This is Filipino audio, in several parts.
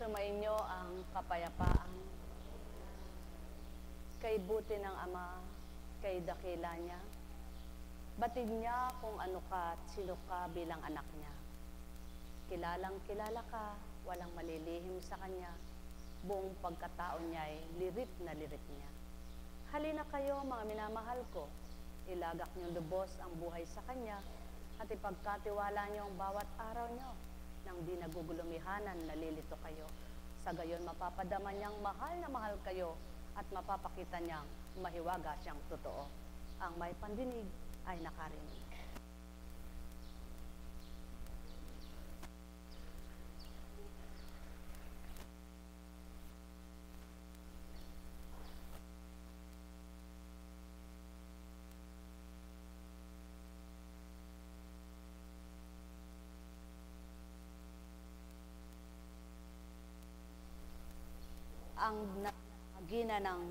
Sumainyo ang kapayapaan. Kay buti ng Ama, kay dakila niya. Batid niya kung ano ka at sino ka bilang anak niya. Kilalang kilala ka, walang malilihim sa kanya. Buong pagkatao niya ay lirit na lirit niya. Halina kayo mga minamahal ko. Ilagak niyong lubos ang buhay sa kanya at ipagkatiwala niyo ang bawat araw niyo. Nang di nagugulumihanan, nalilito kayo. Sa gayon, mapapadama niyang mahal na mahal kayo at mapapakita niyang mahiwaga siyang totoo. Ang may pandinig ay nakarinig. Ang nagina ng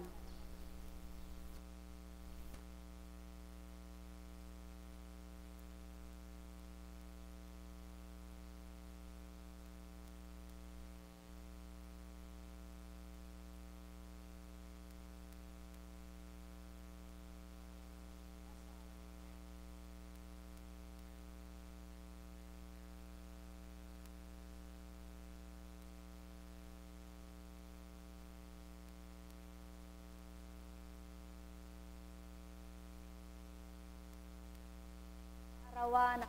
arawan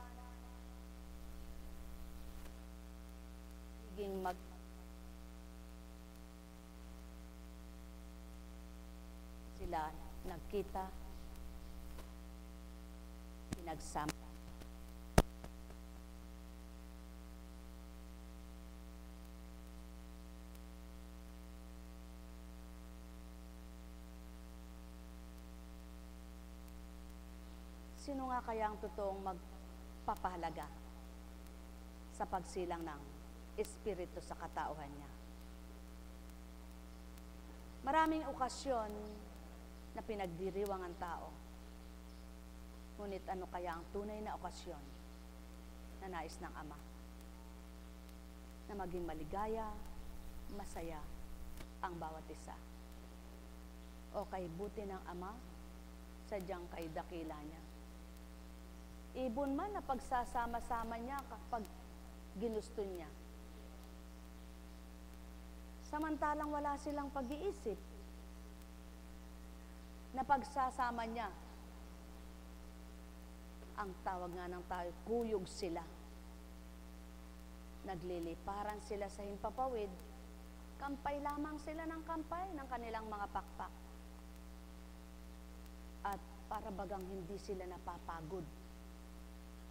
higing sila nagkita, pinagsama. Sino nga kaya ang totoong magpapahalaga sa pagsilang ng Espiritu sa katauhan niya? Maraming okasyon na pinagdiriwang ang tao. Ngunit ano kaya ang tunay na okasyon na nais ng Ama? Na maging maligaya, masaya ang bawat isa. O kay buti ng Ama, sadyang kay dakila niya. Ibon man na pagsasama-sama niya kapag ginusto niya. Samantalang wala silang pag-iisip na pagsasama niya. Ang tawag nga ng tao, kuyog sila. Nagliliparan sila sa himpapawid, kampay lamang sila ng kampay ng kanilang mga pakpak. At para bagang hindi sila napapagod.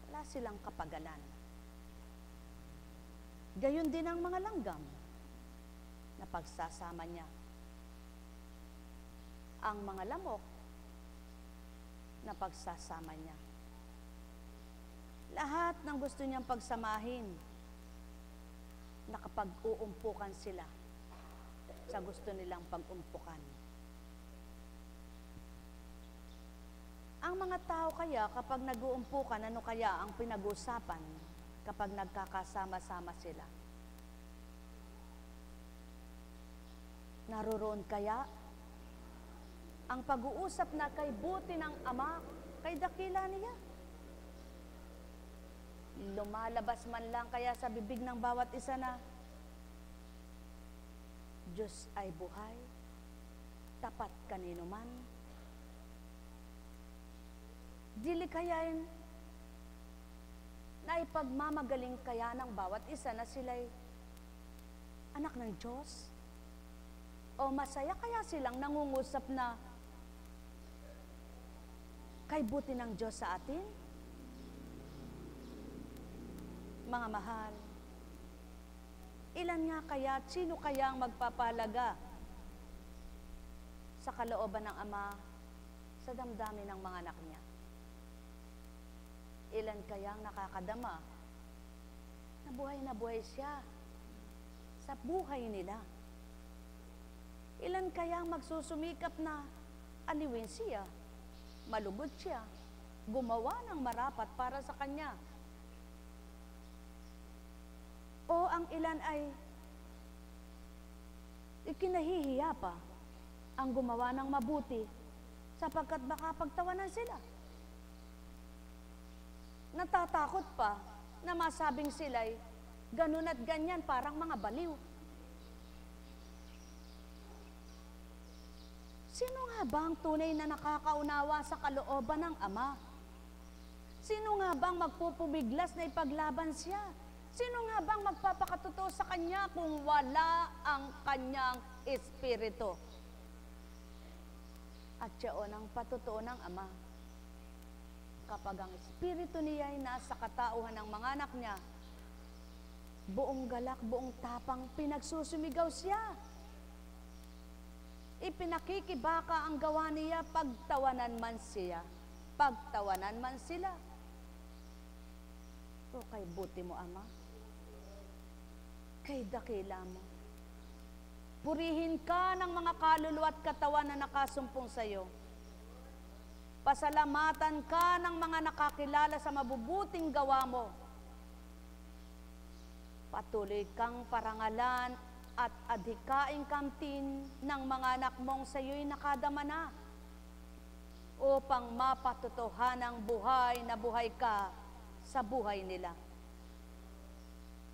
Wala silang kapagalan. Gayon din ang mga langgam na pagsasama niya. Ang mga lamok na pagsasama niya. Lahat ng gusto niyang pagsamahin na kapag uumpukan sila sa gusto nilang pag-umpukan. Ang mga tao kaya kapag nag-uumpukan, ano kaya ang pinag-uusapan kapag nagkakasama-sama sila? Naroroon kaya ang pag-uusap na kay buti ng Ama, kay dakila niya? Lumalabas man lang kaya sa bibig ng bawat isa na Diyos ay buhay, tapat kanino man. Dili kayain na ipagmamagaling kaya ng bawat isa na sila'y anak ng Diyos? O masaya kaya silang nangungusap na kay buti ng Diyos sa atin? Mga mahal, ilan nga kaya at sino kaya ang magpapahalaga sa kalooban ng Ama sa damdamin ng mga anak niya? Ilan kayang nakakadama na buhay siya sa buhay nila? Ilan kayang magsusumikap na aliwin siya, malugod siya, gumawa ng marapat para sa kanya? O ang ilan ay ikinahihiya pa ang gumawa ng mabuti sapagkat baka pagtawanan sila. Natatakot pa na masabing sila'y ganun at ganyan, parang mga baliw. Sino nga ba ang tunay na nakakaunawa sa kalooban ng Ama? Sino nga bang magpupumiglas na ipaglaban siya? Sino nga bang magpapakatotoo sa Kanya kung wala ang Kanyang Espiritu? At siyaon ang patotoo ng Ama. Kapag ang Espiritu niya ay nasa katauhan ng mga anak niya, buong galak, buong tapang pinagsusumigaw siya. Ipinakikibaka ang gawa niya, pagtawanan man siya, pagtawanan man sila. O kay buti mo, Ama, kay dakila mo. Purihin ka ng mga kaluluwa at katawan na nakasumpong sa iyo. Pasalamatan ka ng mga nakakilala sa mabubuting gawa mo. Patuloy kang parangalan at adhikaing kamtin ng mga anak mong sa iyo'y nakadama na, upang mapatotohanang buhay na buhay ka sa buhay nila.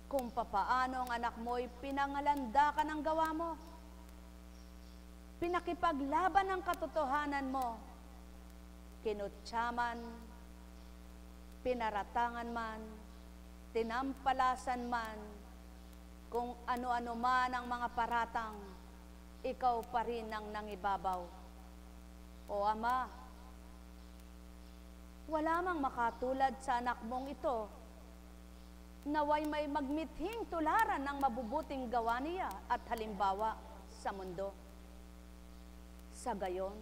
Kung papaano ang anak mo'y pinangalanda ka ng gawa mo, pinakipaglaban ng katotohanan mo, kinutsaman, pinaratangan man, tinampalasan man, kung ano-ano man ang mga paratang, ikaw pa rin ang nangibabaw. O Ama, wala mang makatulad sa anak mong ito, naway may magmithing tularan ng mabubuting gawa niya at halimbawa sa mundo. Sa gayon,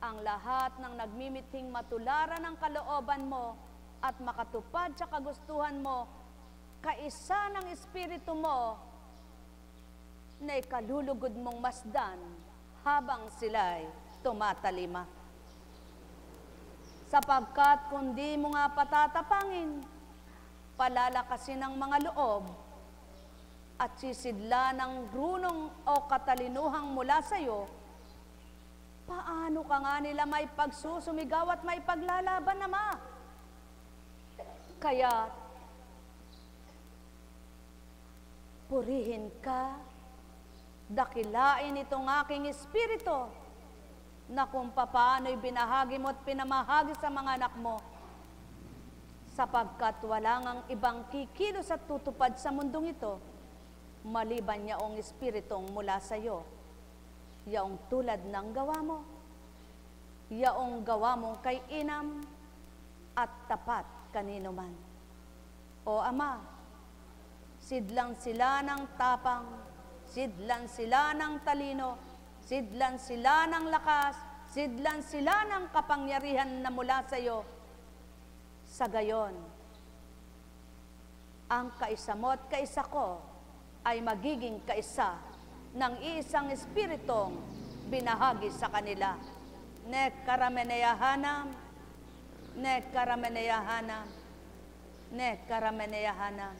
ang lahat ng nagmimithing matularan ng kalooban mo at makatupad sa kagustuhan mo, kaisa ng Espiritu mo na ikalulugod mong masdan habang sila'y tumatalima. Sapagkat kung di mo nga patatapangin, palalakasin ang mga loob at sisidla ng runong o katalinuhang mula sa iyo, paano ka nga nila may pagsusumigaw at may paglalaban, Ama? Kaya, purihin ka, dakilain itong aking Espiritu, na kung papaano'y binahagi mo at pinamahagi sa mga anak mo, sapagkat wala ngang ibang kikilos at tutupad sa mundong ito, maliban yaong Espiritong mula sa iyo, yaong tulad ng gawa mo, yaong gawa mong kay inam at tapat kanino man. O Ama, sidlang sila ng tapang, sidlan sila ng talino, sidlan sila ng lakas, sidlan sila ng kapangyarihan na mula sa iyo. Sa gayon, ang kaisa mo at kaisa ko ay magiging kaisa ng iisang Espiritong binahagi sa kanila. Nekarameneyahanam, nekarameneyahanam, nekarameneyahanam.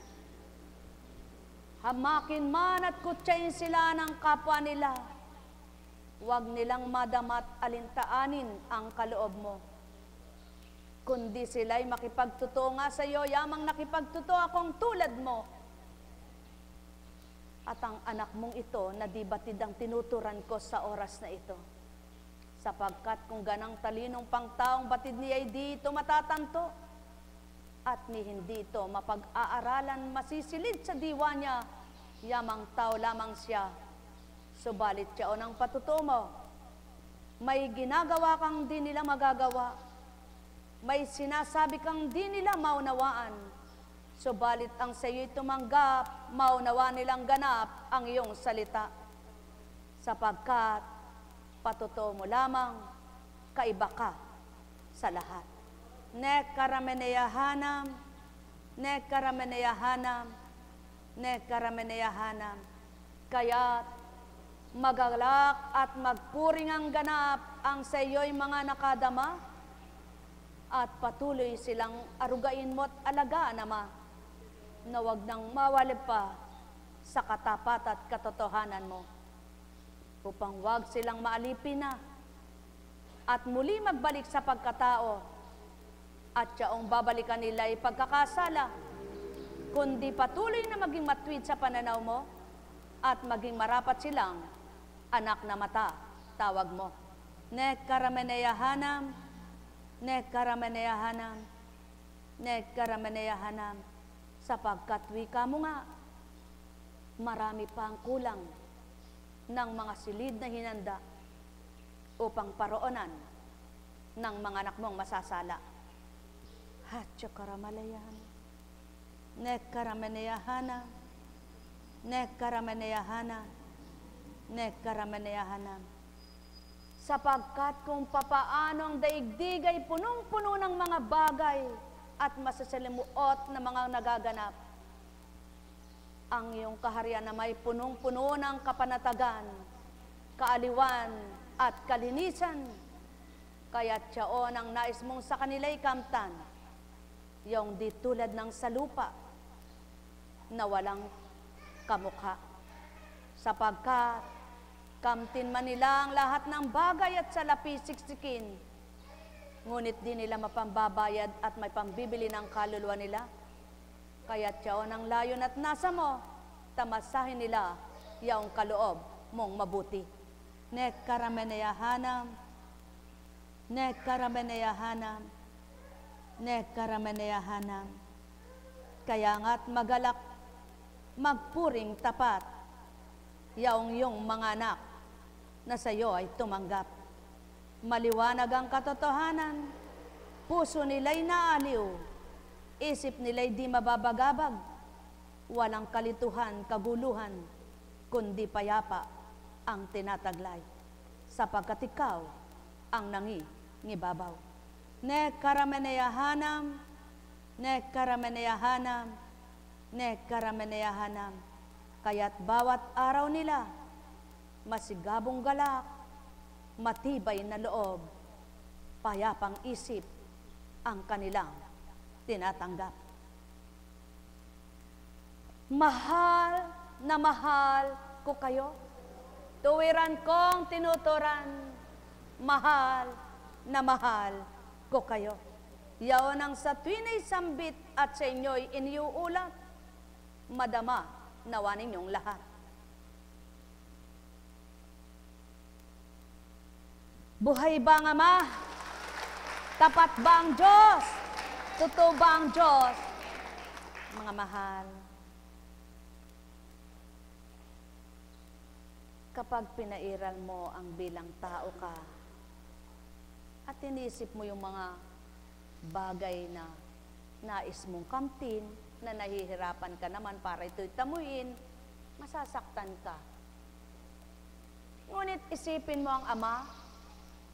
Hamakin man at kutsain sila ng kapwa nila, huwag nilang madamat alintaanin ang kaloob mo. Kundi sila'y makipagtotoo nga sa iyo, yamang nakipagtotoo akong tulad mo. At ang anak mong ito na di batid ang tinuturan ko sa oras na ito. Sapagkat kung ganang talinong pangtaong batid niya ay di ito matatanto, at ni hindi ito mapag-aaralan, masisilid sa diwa niya, yamang tao lamang siya. Subalit siya o ng patutuo mo, may ginagawa kang di nila magagawa, may sinasabi kang di nila maunawaan, subalit ang sa iyo'y tumanggap, maunawa nilang ganap ang iyong salita. Sapagkat patutuo mo lamang, kaiba ka sa lahat. Nekarameneyahanam, nekarameneyahanam, nekarameneyahanam. Kaya't magalak at magpuring ang ganap ang sa iyo'y mga nakadama, at patuloy silang arugain mo at alagaan, Ama, na wag nang mawalib pa sa katapat at katotohanan mo. upang wag silang maalipin na at muli magbalik sa pagkatao at yaong babalikan nila ay pagkakasala, kundi patuloy na maging matwid sa pananaw mo at maging marapat silang anak na mata, tawag mo. Nekarameneyahanam, nekarameneyahanam, nekarameneyahanam, sapagkat wika mo nga, marami pa ang kulang ng mga silid na hinanda upang paroonan ng mga anak mong masasala. Hatya karamalayan, nekarameneyahanam, nekarameneyahanam, nekarameneyahanam. Sapagkat kung papaano ang daigdig ay punong-puno ng mga bagay at masasalimuot na mga nagaganap, ang iyong kaharian na may punong-puno ng kapanatagan, kaaliwan at kalinisan, kaya't yaon ang nais mong sa kanila'y kamtan, yung di tulad ng sa lupa na walang kamukha. Sapagkat kamtin man nila ang lahat ng bagay at salapi siksikin, ngunit di nila mapambabayad at may pambibili ng kaluluwa nila. Kaya't yaon ang layon at nasa mo, tamasahin nila yaong kaloob mong mabuti. Nekarameneyahanam, nekarameneyahanam, nekarameneyahanam. Kaya nga't magalak, magpuring tapat, yaong yung mga anak na sa iyo ay tumanggap. Maliwanag ang katotohanan, puso nila'y naaliw, isip nila'y di mababagabag, walang kalituhan, kaguluhan, kundi payapa ang tinataglay, sapagkat ikaw ang nangingibabaw. Nekarameneyahanam, nekarameneyahanam, nekarameneyahanam. Kaya't bawat araw nila, masigabong galak, matibay na loob, payapang isip ang kanilang tinatanggap. Mahal na mahal ko kayo, tuwiran kong tinuturan, mahal na mahal ko kayo. Yaon ang sa tuwina'y sambit at sa inyo'y iniuulat, madama nawa ninyong lahat. Buhay ba ang Ama? Tapat ba ang Diyos? Totoo ba ang Diyos? Mga mahal, kapag pinairal mo ang bilang tao ka at inisip mo yung mga bagay na nais mong kamtin, na nahihirapan ka naman para ito'y tamuin, masasaktan ka. Ngunit isipin mo ang Ama,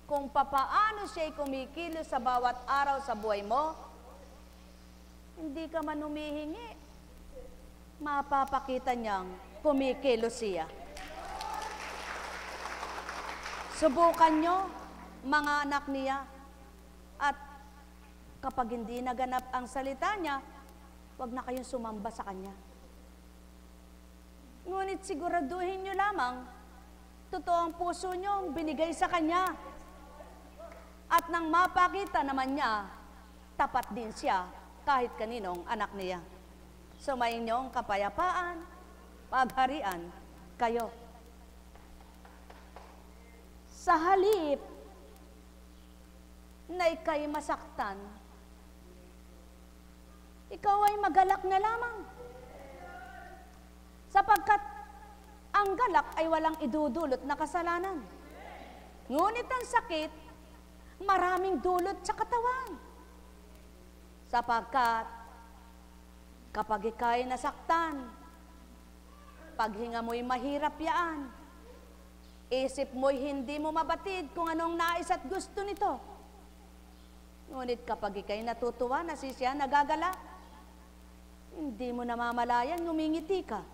kung papaano siya'y kumikilos sa bawat araw sa buhay mo, hindi ka man humihingi, mapapakita niyang kumikilos siya. Subukan nyo, mga anak niya, at kapag hindi naganap ang salita niya, huwag na kayong sumamba sa Kanya. Ngunit siguraduhin nyo lamang, totoo ang puso nyo binigay sa Kanya. At nang mapakita naman niya, tapat din siya kahit kaninong anak niya. Sumayin niyong kapayapaan, pagharian kayo. Sa halip na ika'y masaktan, ikaw ay magalak na lamang. Sapagkat ang galak ay walang idudulot na kasalanan. Ngunit ang sakit, maraming dulot sa katawan. Sapagkat kapag ika'y nasaktan, paghinga mo'y mahirap yaan. Isip mo'y hindi mo mabatid kung anong nais at gusto nito. Ngunit kapag ika'y natutuwa na siya nagagala, hindi mo namamalayan, ngumingiti ka.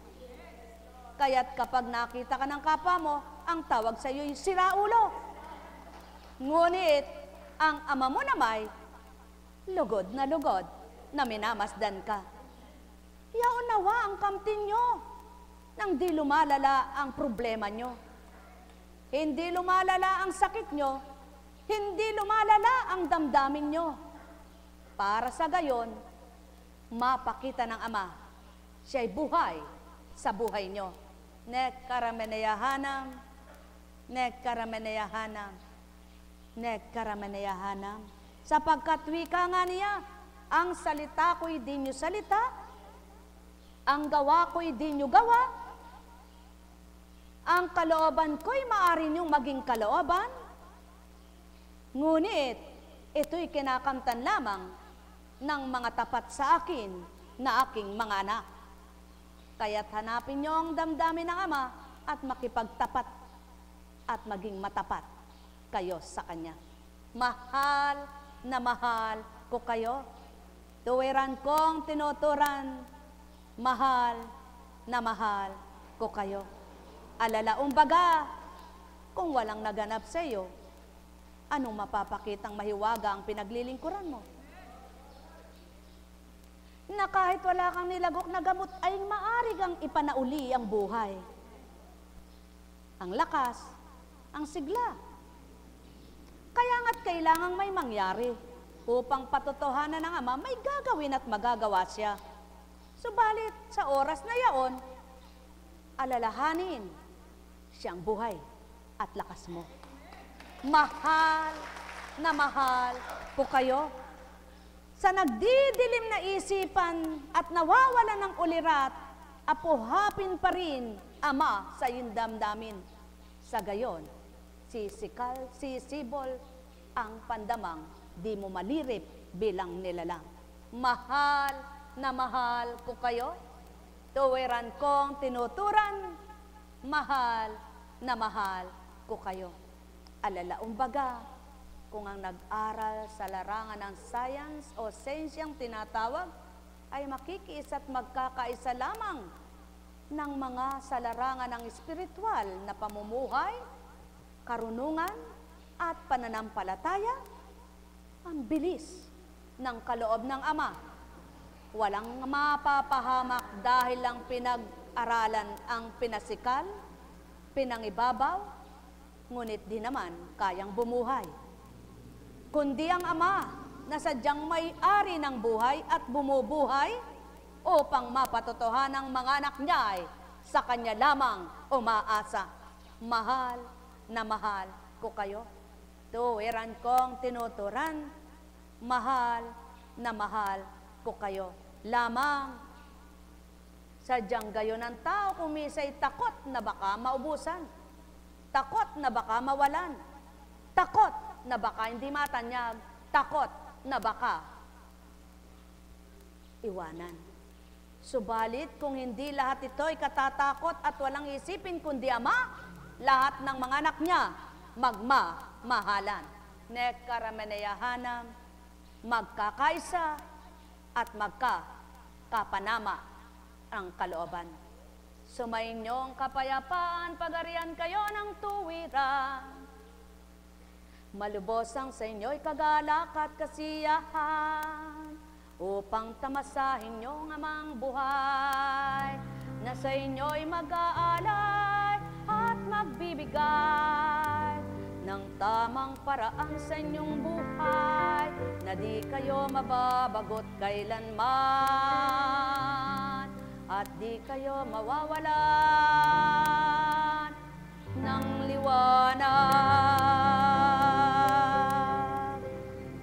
Kaya't kapag nakita ka ng kapwa mo, ang tawag sa iyo'y siraulo. Ngunit, ang Ama mo namay, lugod na minamasdan ka. Yaon nawa ang kamtin nyo, nang di lumalala ang problema nyo. hindi lumalala ang sakit nyo, hindi lumalala ang damdamin nyo. Para sa gayon, mapakita ng Ama, siya'y buhay sa buhay nyo. Nekkarameneyahanam, nekkarameneyahanam, nekkarameneyahanam. Sapagkat wika nga niya, ang salita ko'y di nyo salita, ang gawa ko'y di nyo gawa, ang kalooban ko'y maaari nyong maging kalooban, ngunit ito'y kinakamtan lamang ng mga tapat sa akin na aking mga anak. Kaya't hanapin nyo ang damdamin ng Ama at makipagtapat at maging matapat kayo sa Kanya. Mahal na mahal ko kayo. Tuwiran kong tinuturan, mahal na mahal ko kayo. Alalaong baga, kung walang naganap sa iyo, anong mapapakitang mahiwaga ang pinaglilingkuran mo? Na kahit wala kang nilagok na gamot ay maaari kang ipanauli ang buhay, ang lakas, ang sigla. Kaya nga't kailangang may mangyari upang patotohanan ng Ama, may gagawin at magagawa siya. Subalit sa oras na yaon, alalahanin siyang buhay at lakas mo. Mahal na mahal po kayo. Sa nagdidilim na isipan at nawawala ng ulirat, apuhapin pa rin, Ama, sa iyong damdamin. Sa gayon, sisibol ang pandamang, di mo malirip bilang nilalang. Mahal na mahal ko kayo, tuwiran kong tinuturan, mahal na mahal ko kayo. Alalaong baga, kung ang nag-aral sa larangan ng science o sensyang tinatawag ay makikiisa at magkakaisa lamang ng mga sa larangan ng espiritual na pamumuhay, karunungan at pananampalataya, ang bilis ng kaloob ng Ama. Walang mapapahamak dahil lang pinag-aralan ang pinasikal, pinangibabaw, ngunit di naman kayang bumuhay. Kundi ang Ama na sadyang may-ari ng buhay at bumubuhay upang mapatotohanan ng mga anak niya ay sa Kanya lamang umaasa. Mahal na mahal ko kayo. Tuwiran kong tinuturan, mahal na mahal ko kayo. Lamang sadyang gayon ang tao kumisa'y takot na baka maubusan, takot na baka mawalan, takot na baka hindi matanyag, takot na baka iwanan. Subalit kung hindi lahat ito ay katatakot at walang isipin kundi Ama, lahat ng mga anak niya magmamahalan. Nekkarameneyahanam, magkakaisa at magkakapanama ang kalooban. Sumainyong kapayapaan, pagarian kayo ng tuwiran. Malubosang sa inyo'y kagalak at kasiyahan, upang tamasahin niyong Amang buhay, na sa inyo'y mag-aalay at magbibigay ng tamang paraan sa inyong buhay, na di kayo mababagot kailanman, at di kayo mawawalan ng liwanag.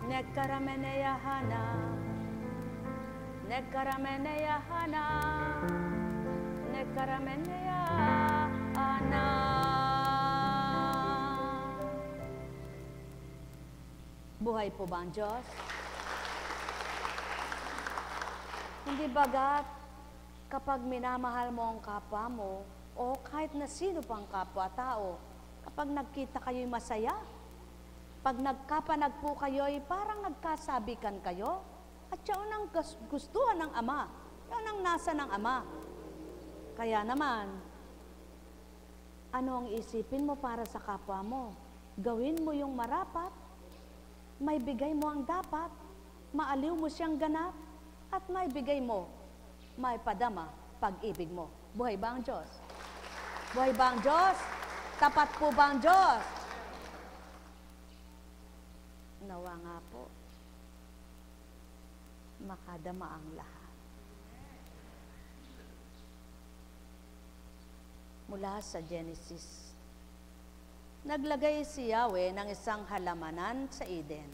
Nekkarameneyahanam, nekkarameneyahanam, nekkarameneyahanam. Buhay po ba ang Diyos? Hindi bagat kapag minamahal mo ang kapwa mo o kahit na sino pang kapwa-tao, kapag nagkita kayo'y masaya, pag nagkapanagpo kayo'y parang nagkasabikan kayo, at yun ang gustuhan ng Ama, yun ang nasa ng Ama. Kaya naman, ano ang isipin mo para sa kapwa mo? Gawin mo yung marapat, may bigay mo ang dapat, maaliw mo siyang ganap, at may bigay mo, may padama pag-ibig mo. Buhay ba ang Diyos? Buhay ba ang Diyos? Tapat po ba ang Diyos? Nawa nga po, makadama ang lahat. Mula sa Genesis, naglagay si Yahweh ng isang halamanan sa Eden,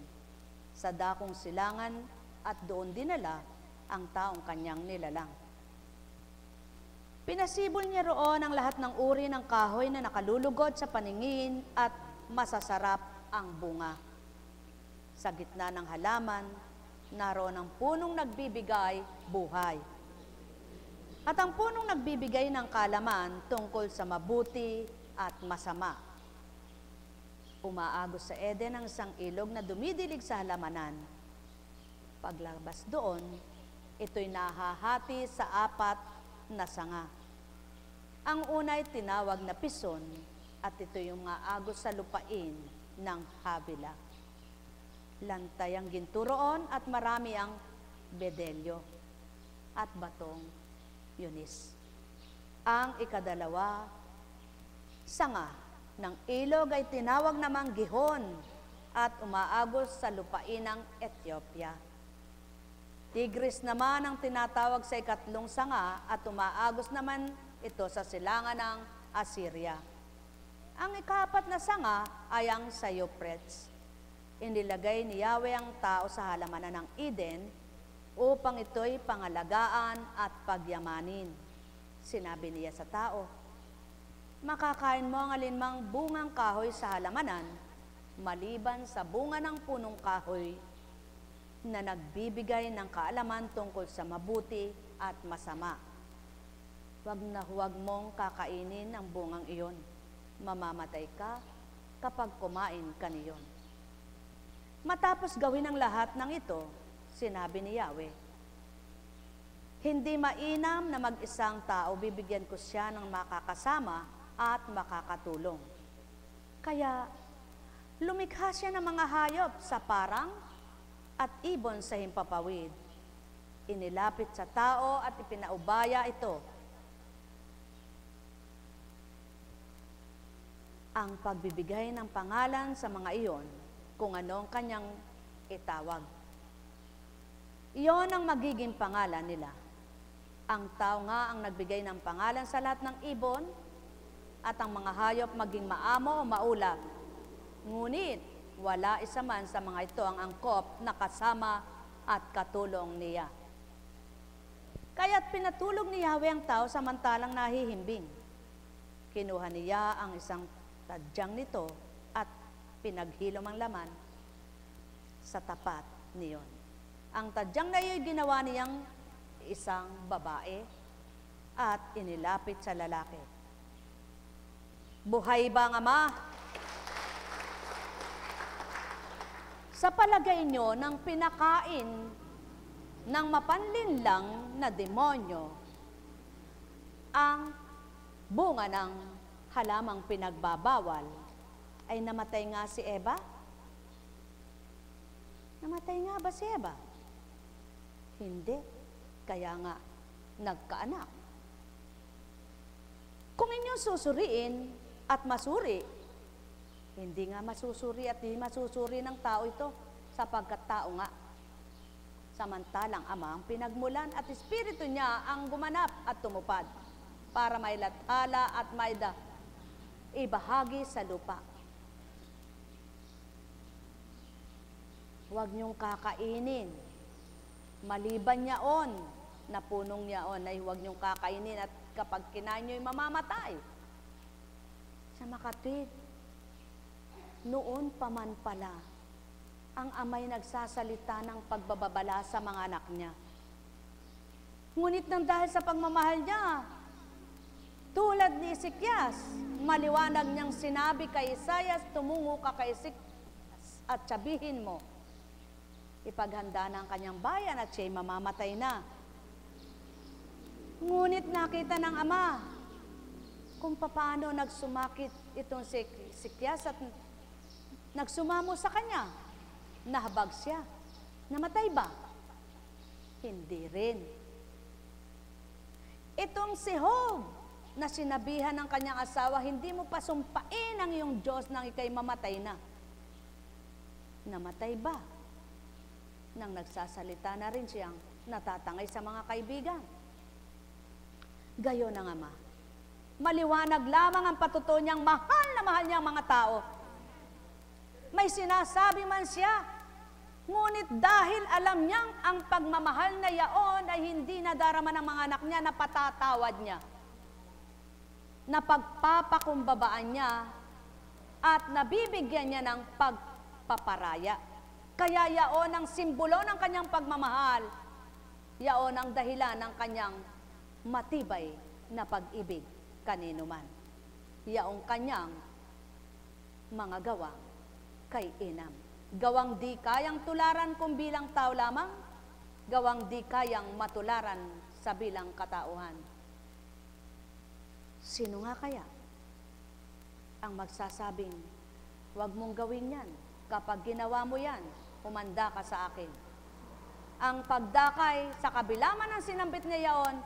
sa dakong silangan, at doon dinala ang taong kanyang nilalang. Pinasibol niya roon ang lahat ng uri ng kahoy na nakalulugod sa paningin at masasarap ang bunga. Sa gitna ng halaman, naroon ang punong nagbibigay buhay. At ang punong nagbibigay ng kaalaman tungkol sa mabuti at masama. Umaagos sa Eden ang isang ilog na dumidilig sa halamanan. Paglabas doon, ito'y nahahati sa 4 na sanga. Ang una ay tinawag na pison at ito yung aagos sa lupain ng Habila. Lantay ang ginto roon at marami ang bedelyo at batong yunis. Ang ikadalawa, sanga ng ilog ay tinawag namang Gihon at umaagos sa lupain ng Ethiopia. Tigris naman ang tinatawag sa ikatlong sanga at umaagos naman ito sa silangan ng Assyria. Ang ika-4 na sanga ay ang sa Euphrates. Inilagay ni Yahweh ang tao sa halamanan ng Eden upang ito'y pangalagaan at pagyamanin. Sinabi niya sa tao, makakain mo ang alinmang bungang kahoy sa halamanan, maliban sa bunga ng punong kahoy na nagbibigay ng kaalaman tungkol sa mabuti at masama. Huwag na huwag mong kakainin ang bungang iyon. Mamamatay ka kapag kumain ka niyon. Matapos gawin ang lahat ng ito, sinabi ni Yahweh, hindi mainam na mag-isang tao, bibigyan ko siya ng makakasama at makakatulong. Kaya, lumikha siya ng mga hayop sa parang at ibon sa himpapawid. Inilapit sa tao at ipinaubaya ito. Ang pagbibigay ng pangalan sa mga iyon, kung anong kanyang itawag. Iyon ang magiging pangalan nila. Ang tao nga ang nagbigay ng pangalan sa lahat ng ibon at ang mga hayop maging maamo o maulap. Ngunit wala isa man sa mga ito ang angkop na kasama at katulong niya. Kaya't pinatulog ni Yahweh ang tao samantalang nahihimbing. Kinuha niya ang isang tadyang nito at pinaghilom ang laman sa tapat niyon. Ang tadyang na iyo'y ginawa niyang isang babae at inilapit sa lalaki. Buhay ba ang Ama? Sa palagay nyo, nang pinakain ng mapanlinlang na demonyo ang bunga ng halamang pinagbabawal, ay namatay nga si Eva? Namatay nga ba si Eva? Hindi. Kaya nga, nagkaanak. Kung inyong susuriin at masuri, hindi nga masusuri at hindi masusuri ng tao ito, sapagkat tao nga. Samantalang Ama ang pinagmulan at Espiritu niya ang gumanap at tumupad para may lathala at may ibahagi sa lupa. Huwag niyong kakainin. Maliban niyaon, na punong niyaon ay huwag niyong kakainin at kapag kinain niyo'y mamamatay. Sa makatwid, noon pa man pala, ang Ama'y nagsasalita ng pagbababala sa mga anak niya. Ngunit nang dahil sa pagmamahal niya, tulad ni Ezekias, maliwanag niyang sinabi kay Isaias, tumungo ka kay Ezekias at sabihin mo, ipaghanda na ang kanyang bayan at siya'y mamamatay na. Ngunit nakita ng Ama kung paano nagsumakit itong si Ezekias at nagsumamo sa kanya. Nahabag siya. Namatay ba? Hindi rin. Itong si Job, na sinabihan ng kanyang asawa, hindi mo pa sumpain ang iyong Diyos nang ikay mamatay na. Namatay ba? Nang nagsasalita na rin siyang natatangay sa mga kaibigan. Gayon ang Ama. Maliwanag lamang ang patutuo niyang mahal na mahal niyang mga tao. May sinasabi man siya, ngunit dahil alam niyang ang pagmamahal na yaon ay hindi nadarama ng mga anak niya, na patatawad niya, na pagpapakumbabaan niya, at nabibigyan niya ng pagpaparaya. Kaya yaon ang simbolo ng kanyang pagmamahal, yaon ang dahilan ng kanyang matibay na pag-ibig kanino man. Yaong kanyang mga gawa kay inam. Gawang di kayang tularan kung bilang tao lamang, gawang di kayang matularan sa bilang katauhan. Sino nga kaya ang magsasabing, huwag mong gawin yan, kapag ginawa mo yan, humanda ka sa akin? Ang pagdakay, sa kabila man ang sinambit niya yaon,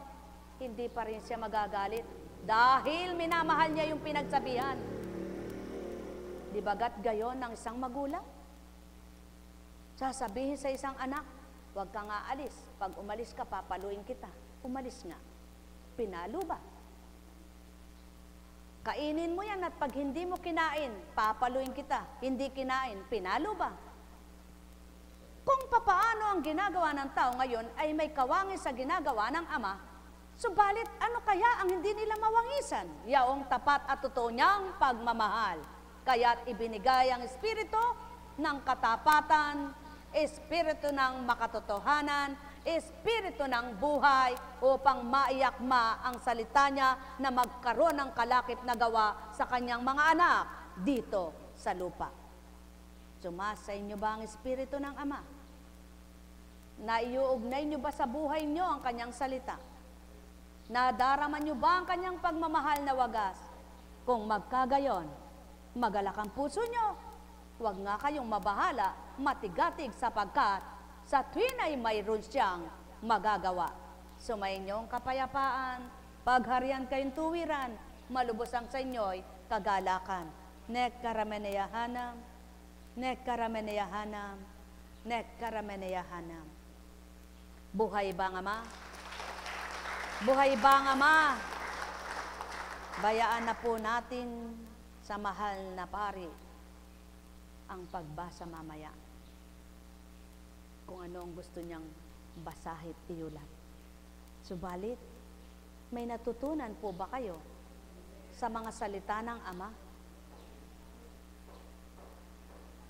hindi pa rin siya magagalit dahil minamahal niya yung pinagsabihan. Di bagat gayon ng isang magulang? Sasabihin sa isang anak, huwag ka nga alis. Pag umalis ka, papaluin kita. Umalis nga. Pinalo ba? Kainin mo yan at pag hindi mo kinain, papaluin kita. Hindi kinain, pinalo ba? Kung papaano ang ginagawa ng tao ngayon ay may kawangis sa ginagawa ng Ama, subalit ano kaya ang hindi nila mawangisan? Yaong tapat at totoo niyang pagmamahal. Kaya't ibinigay ang espiritu ng katapatan, espiritu ng makatotohanan, espiritu ng buhay upang maiyakma ang salita niya na magkaroon ng kalakip na gawa sa kanyang mga anak dito sa lupa. Sumasa inyo ba ang espiritu ng Ama? Naiuugnay niyo ba sa buhay niyo ang kanyang salita? Nadarama niyo ba ang kanyang pagmamahal na wagas? Kung magkagayon, magalak ang puso niyo. Huwag nga kayong mabahala, matigatig sapagkat sa tuwin ay mayroon siyang magagawa. Sumayin niyo ang kapayapaan, pagharian kayong tuwiran, malubos ang sa inyo'y kagalakan. Nek karameneyahanam, nek karameneyahanam, nek karameneyahanam. Buhay ba nga, Ma? Buhay ba nga, Ma? Bayaan na po natin sa mahal na pari ang pagbasa mamaya. Kung ano ang gusto niyang basahit iulat. Subalit, may natutunan po ba kayo sa mga salita ng Ama?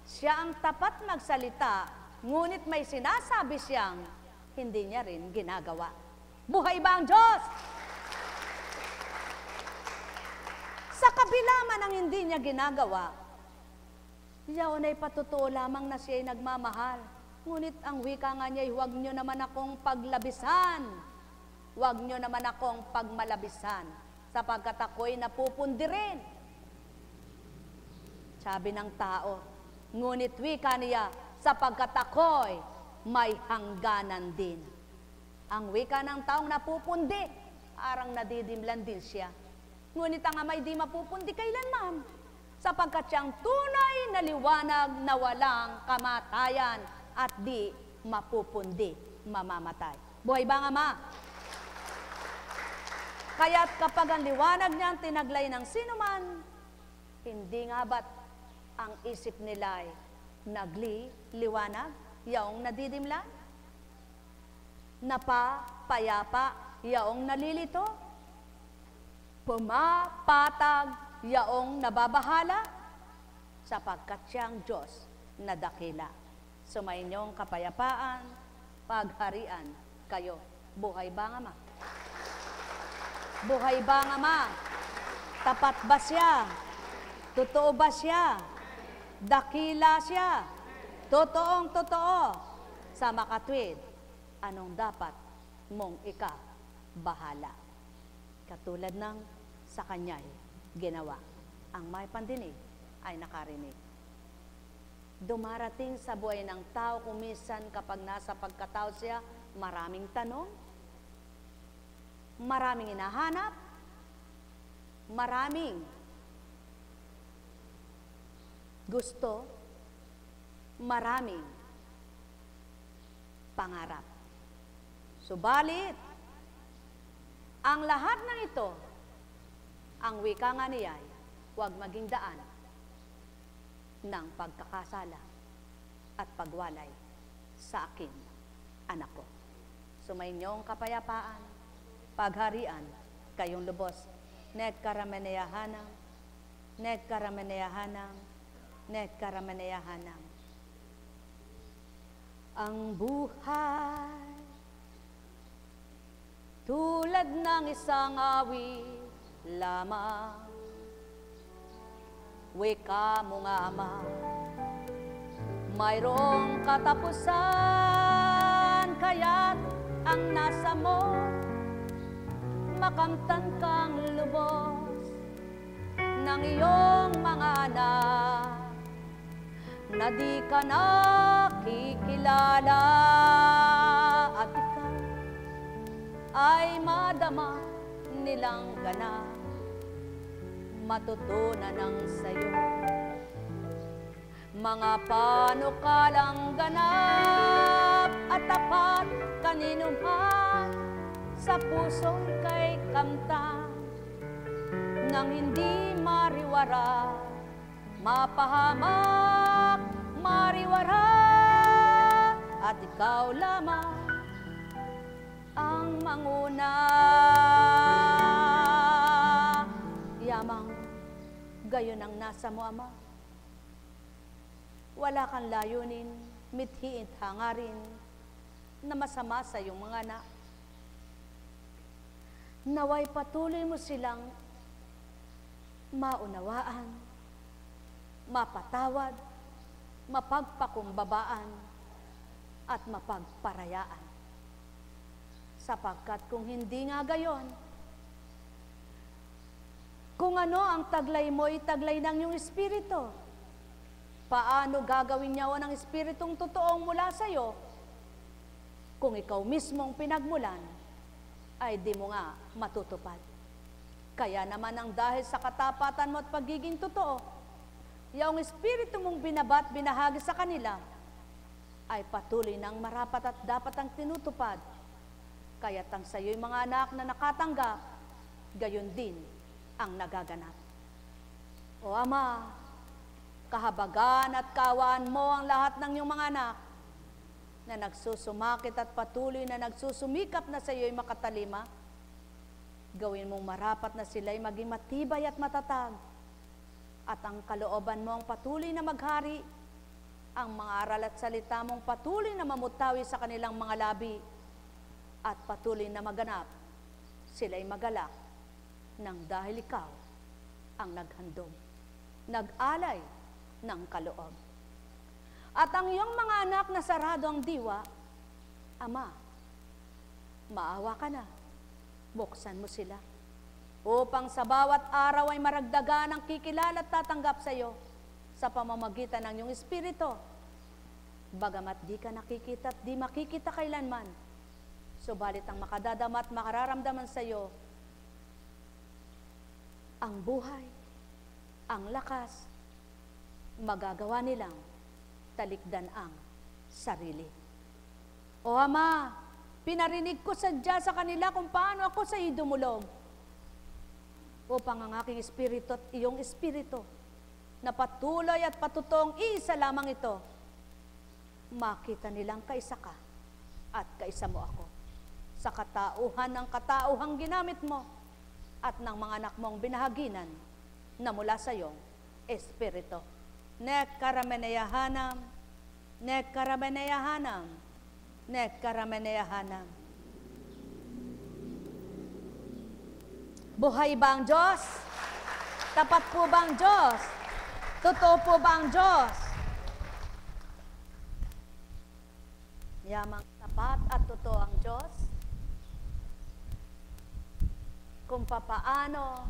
Siya ang tapat magsalita, ngunit may sinasabi siyang hindi niya rin ginagawa. Buhay ba ang Diyos? Sa kabila man ang hindi niya ginagawa, yaon ay patotoo lamang na siya ay nagmamahal. Ngunit ang wika nga niya ay huwag niyo naman akong paglabisan. Huwag niyo naman akong pagmalabisan, sapagkat ako'y napupundi rin. Sabi ng tao, ngunit wika niya, sapagkat ako'y may hangganan din. Ang wika ng taong napupundi, arang nadidimlan din siya. Ngunit ang Ama'y di mapupundi kailanman, sapagkat siyang tunay na liwanag na walang kamatayan at di mapupundi, mamamatay. Buhay ba ang Ama? Kaya't kapag ang liwanag niya ang tinaglay ng sinuman, hindi nga ba't ang isip nila ay liwanag, yaong nadidimla? Napapayapa, yaong nalilito? Pumapatag, yaong nababahala? Sapagkat siyang Diyos na dakila. Sumayin niyong kapayapaan, pagharian kayo. Buhay ba ang Ama? Buhay ba ang Ama? Tapat ba siya? Totoo ba siya? Dakila siya? Totoong totoo. Sa makatwid, anong dapat mong ikabahala? Katulad ng sa kanya'y ginawa. Ang may pandinig ay nakarinig. Dumarating sa buhay ng tao kung minsan kapag nasa pagkatao siya, maraming tanong, maraming hinahanap, maraming gusto, maraming pangarap. Subalit, ang lahat ng ito, ang wika nga niya, huwag maging daan ng pagkakasala at pagwalay sa akin, anak ko. Sumainyong kapayapaan, pagharian, kayong lubos. Nagkarameneyahanam, nagkarameneyahanam, nagkarameneyahanam. Ang buhay, tulad ng isang awit lamang, wika mo nga Ama, mayroong katapusan, kaya't ang nasa mo, makamtan kang lubos ng iyong mga anak na di ka nakikilala, at ikaw ay madama nilang ganap, matutunan ng sayo mga panukalang ganap at tapat kanino man sa puso'y kay kamtan nang hindi mariwara, mapahamak, mariwara, at ikaw lamang ang manguna. Yamang gayon ang nasa mo, Ama. Wala kang layunin, mithiin hangarin na masama sa iyong mga anak. Naway patuloy mo silang maunawaan, mapatawad, mapagpakumbabaan, at mapagparayaan. Sapagkat kung hindi nga gayon, kung ano ang taglay mo, itaglay ng iyong espiritu, paano gagawin niya ng espiritong totoong mula sa iyo kung ikaw mismong pinagmulan ay di mo nga matutupad? Kaya naman ang dahil sa katapatan mo at pagiging totoo, yung espiritu mong binabat, binahagi sa kanila, ay patuloy ng marapat at dapat ang tinutupad. Kaya't ang sa iyo'y mga anak na nakatanggap, gayon din ang nagaganap. O Ama, kahabagan at kaawaan mo ang lahat ng iyong mga anak na nagsusumakit at patuloy na nagsusumikap na sa iyo'y makatalima. Gawin mong marapat na sila'y maging matibay at matatag, at ang kalooban mo ang patuloy na maghari, ang mga aral at salita mong patuloy na mamutawi sa kanilang mga labi, at patuloy na maganap, sila'y magalak, nang dahil ikaw ang naghandog, nag-alay ng kaloob. At ang iyong mga anak na sarado ang diwa, Ama, maawa ka na, buksan mo sila, upang sa bawat araw ay maragdagan ang kikilala at tatanggap sa iyo sa pamamagitan ng iyong espiritu. Bagamat di ka nakikita at di makikita kailanman, subalit ang makadadama at makararamdaman sa iyo, ang buhay, ang lakas, magagawa nilang talikdan ang sarili. O Ama, pinarinig ko sadya sa kanila kung paano ako sa iyo dumulog, upang ang aking espiritu at iyong espiritu, na patuloy at patutong isa lamang ito, makita nilang kaisa ka at kaisa mo ako, sa katauhan ng katauhang ginamit mo, at ng mga anak mong binahaginan na mula sa iyong espiritu. Nekkarameneyahanam, nekkarameneyahanam, nekkarameneyahanam. Buhay ba ang Diyos? Tapat po ba ang Diyos? Totoo po ba ang Diyos? Yamang tapat at totoo ang Diyos, kung papaano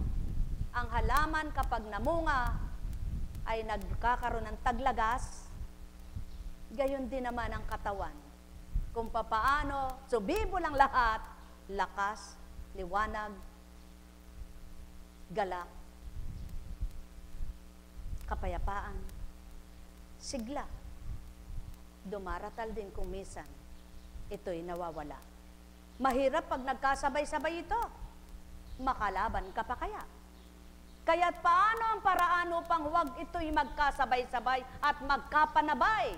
ang halaman kapag namunga ay nagkakaroon ng taglagas, gayon din naman ang katawan. Kung papaano subibo lang lahat, lakas, liwanag, galak, kapayapaan, sigla. Dumaratal din kung minsan, ito'y nawawala. Mahirap pag nagkasabay-sabay ito. Makalaban ka pa kaya? Kaya't paano ang paraan upang huwag ito'y magkasabay-sabay at magkapanabay?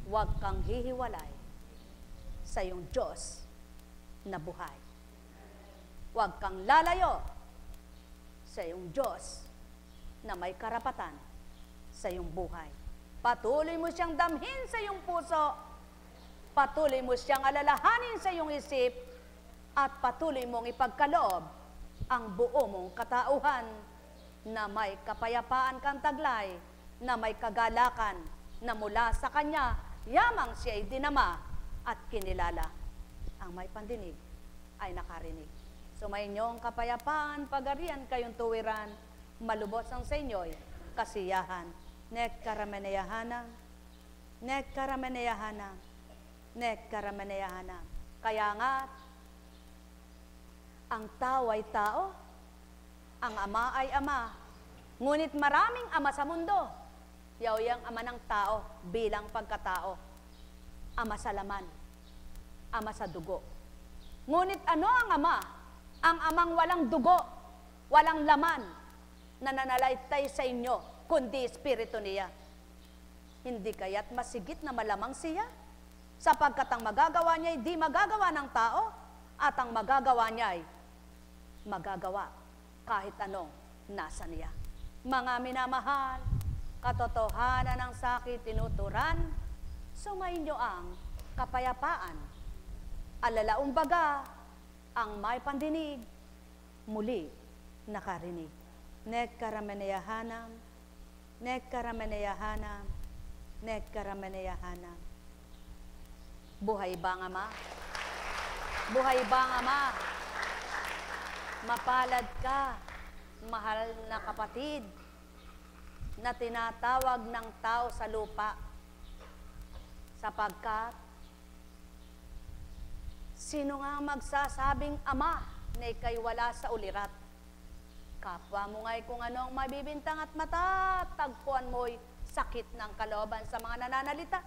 Huwag kang hihiwalay sa iyong Diyos na buhay. Huwag kang lalayo sa iyong Diyos na may karapatan sa iyong buhay. Patuloy mo siyang damhin sa iyong puso, patuloy mo siyang alalahanin sa iyong isip, at patuloy mong ipagkaloob ang buo mong katauhan na may kapayapaan kang taglay, na may kagalakan, na mula sa Kanya, yamang siya'y dinama at kinilala. Ang may pandinig ay nakarinig. Sumayinyong kapayapaan, pagarian kayong tuwiran, malubos ang sa inyo'y kasiyahan. Nek karameneyahanam, nek karameneyahanam, nek karameneyahanam. Kaya nga, ang tao ay tao, ang ama ay ama, ngunit maraming ama sa mundo. Yaw-yang ama ng tao bilang pagkatao. Ama sa laman, ama sa dugo. Ngunit ano ang ama? Ang amang walang dugo, walang laman, na nanalaitay sa inyo, kundi Espiritu niya. Hindi kaya't masigit na malamang siya? Sapagkat ang magagawa niya ay di magagawa ng tao, at ang magagawa niya ay magagawa kahit anong nasa niya. Mga minamahal, katotohanan ng sakit tinuturan, sumainyo ang kapayapaan. Alalaong baga, ang may pandinig, muli nakarinig. Nek karameneyahanam, nek karameneyahanam, nek karameneyahanam. Buhay ba ang Ama? Buhay ba ang Ama? Mapalad ka, mahal na kapatid, na tinatawag ng tao sa lupa, sapagkat sino nga magsasabing ama na ika'y wala sa ulirat? Kapwa mo nga'y kung anong mabibintang at matatagpuan mo'y sakit ng kalooban sa mga nananalita.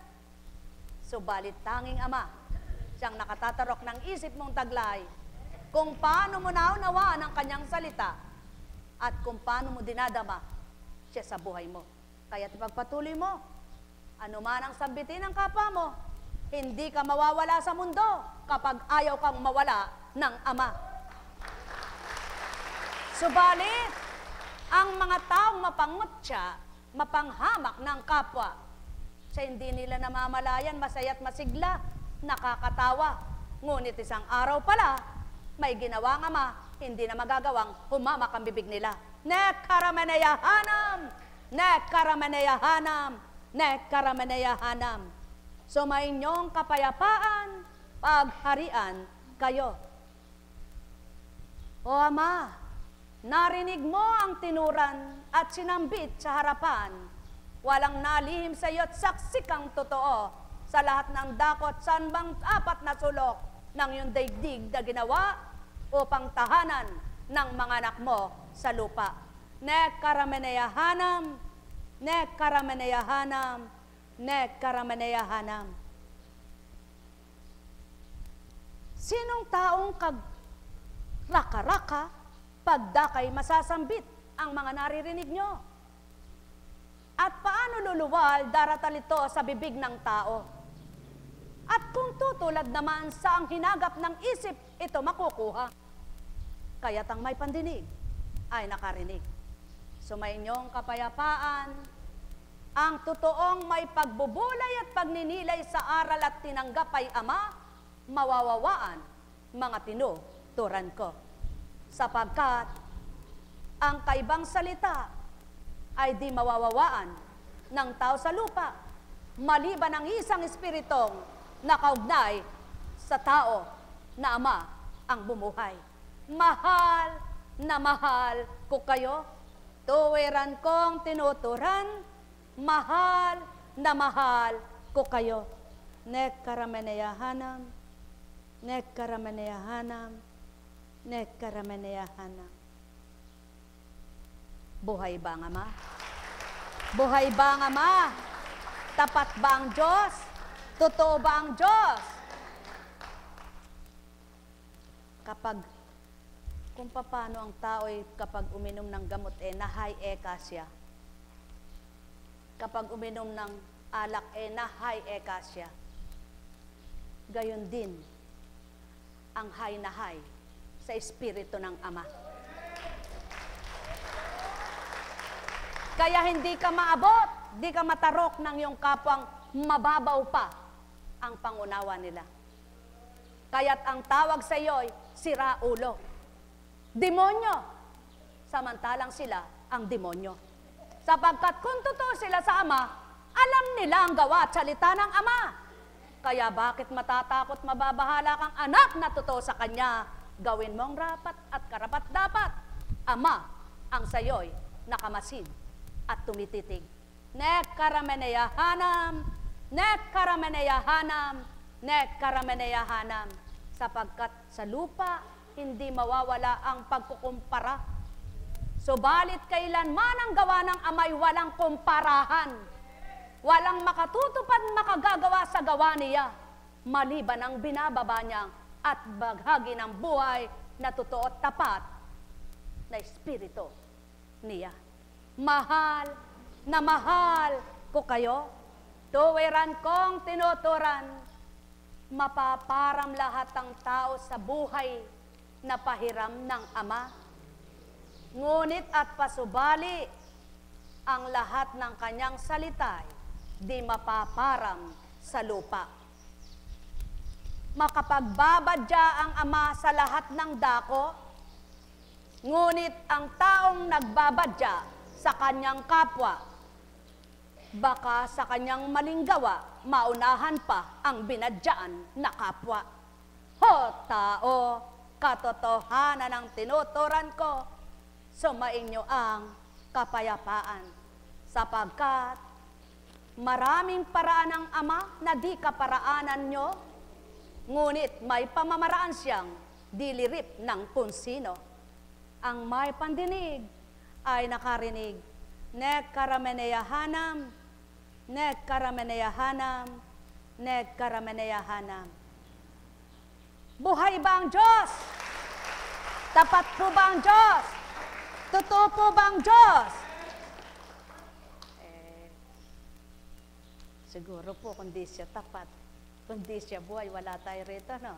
Subalit tanging Ama, siyang nakatatarok ng isip mong taglay, kung paano mo naunawaan ang kanyang salita at kung paano mo dinadama siya sa buhay mo. Kaya't ipagpatuloy mo, anuman ang sambitin ng kapwa mo, hindi ka mawawala sa mundo kapag ayaw kang mawala ng Ama. Subalit, ang mga taong mapangutya, mapanghamak ng kapwa, sa hindi nila namamalayan, masaya't masigla, nakakatawa. Ngunit isang araw pala, may ginawang Ama, hindi na magagawang humamak ang bibig nila. Nek karameneyahanam, nek karameneyahanam, nek karameneyahanam. Sumainyong kapayapaan, pagharian kayo. O Ama, narinig mo ang tinuran at sinambit sa harapan. Walang nalihim sa iyo't saksi kang totoo sa lahat ng dakot saan bang apat na sulok ng iyong daigdig na ginawa upang tahanan ng mga anak mo sa lupa. Nek karameneyahanam, nek karameneyahanam, nek karameneyahanam. Sinong taong raka-raka pagdakay masasambit ang mga naririnig nyo? At paano luluwal daratal ito sa bibig ng tao? At kung tutulad naman sa ang hinagap ng isip, ito makukuha. Kaya't ang may pandinig ay nakarinig. Sumainyong kapayapaan, ang totoong may pagbubulay at pagninilay sa aral at tinanggap ay Ama, mawawawaan mga tinuturan ko. Sapagkat ang kaibang salita ay di mawawawaan ng tao sa lupa, maliban ang isang espiritong nakaugnay sa tao na Ama ang bumuhay. Mahal na mahal ko kayo, tuwiran kong tinuturan, mahal na mahal ko kayo. Nek karameneyahanam, nek karameneyahanam, nek karameneyahanam. Buhay ba ang Ama? Buhay ba ang Ama? Tapat ba ang Diyos? Totoo ba ang Diyos? Kung paano ang tao ay kapag uminom ng gamot, nahay eka siya. Kapag uminom ng alak, nahay eka siya. Gayon din, ang hay na hay sa Espiritu ng Ama. Kaya hindi ka maabot, di ka matarok ng iyong kapwang mababaw pa ang pangunawa nila. Kaya't ang tawag sa iyo'y sira ulo. Demonyo. Samantalang sila ang demonyo. Sapagkat kung totoo sila sa Ama, alam nila ang gawa at salita ng Ama. Kaya bakit matatakot mababahala kang anak na totoo sa Kanya? Gawin mong rapat at karapat-dapat. Ama ang sayo'y nakamasid at tumititig. Nek karameneyahanam, nek karameneyahanam, nek karameneyahanam. Sapagkat sa lupa, hindi mawawala ang pagkukumpara. Subalit kailanman ang gawa ng Ama'y walang kumparahan. Walang makatutupad makagagawa sa gawa niya, maliban ang binababa niya at baghagi ng buhay na totoo at tapat na Espiritu niya. Mahal na mahal ko kayo, tuwiran kong tinuturan, mapaparam lahat ng tao sa buhay na pahiram ng Ama. Ngunit at pasubali, ang lahat ng kanyang salita'y di mapaparam sa lupa. Makapagbabadya ang Ama sa lahat ng dako, ngunit ang taong nagbabadya sa kanyang kapwa, baka sa kanyang maling gawa, maunahan pa ang binadyaan na kapwa. Ho, tao, katotohanan ang tinuturan ko, sumainyo ang kapayapaan, sapagkat maraming paraan ng Ama na di kaparaanan nyo, ngunit may pamamaraan siyang dilirip ng kung sino. Ang may pandinig ay nakarinig. Nek karameneyahanam, nek karameneyahanam, nek karameneyahanam. Buhay ba ang Diyos? Tapat po ba ang Diyos? Totoo po ba ang Diyos? Siguro po, kung di siya tapat, kung di siya buhay, wala tayo rito, no?